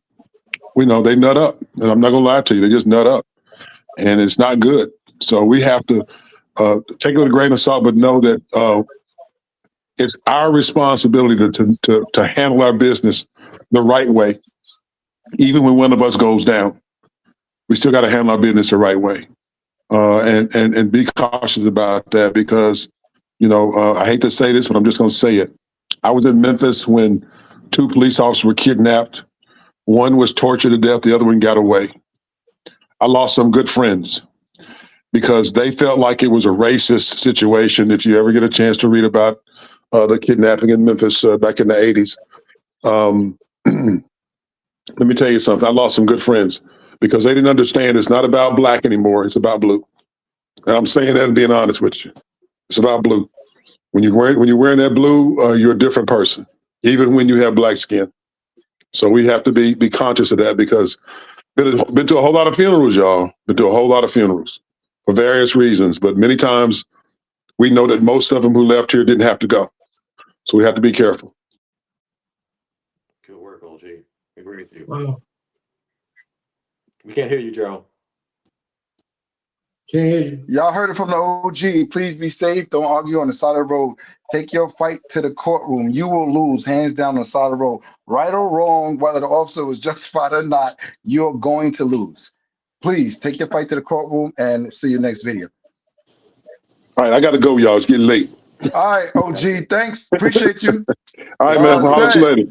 they nut up, and I'm not gonna lie to you, they just nut up, and it's not good. So we have to take it with a grain of salt, but know that it's our responsibility to handle our business the right way, even when one of us goes down. We still got to handle our business the right way, and be cautious about that because, I hate to say this, but I'm just going to say it. I was in Memphis when 2 police officers were kidnapped. One was tortured to death. The other one got away. I lost some good friends because they felt like it was a racist situation. If you ever get a chance to read about the kidnapping in Memphis back in the 80s, let me tell you something. I lost some good friends because they didn't understand it's not about black anymore. It's about blue. And I'm saying that and being honest with you. It's about blue. When you're wearing that blue, you're a different person, even when you have black skin. So we have to be conscious of that because been to a whole lot of funerals, y'all. Been to a whole lot of funerals for various reasons. But many times we know that most of them who left here didn't have to go. So we have to be careful. Good work, OG. Agree with you. Wow. We can't hear you, Joe. Can't hear you. Y'all heard it from the OG. Please be safe. Don't argue on the side of the road. Take your fight to the courtroom. You will lose, hands down, on the side of the road. Right or wrong, whether the officer was justified or not, you're going to lose. Please take your fight to the courtroom and see you next video. All right, I got to go, y'all. It's getting late. All right, OG. Thanks. Appreciate you. All right, man. I'll holler at you later.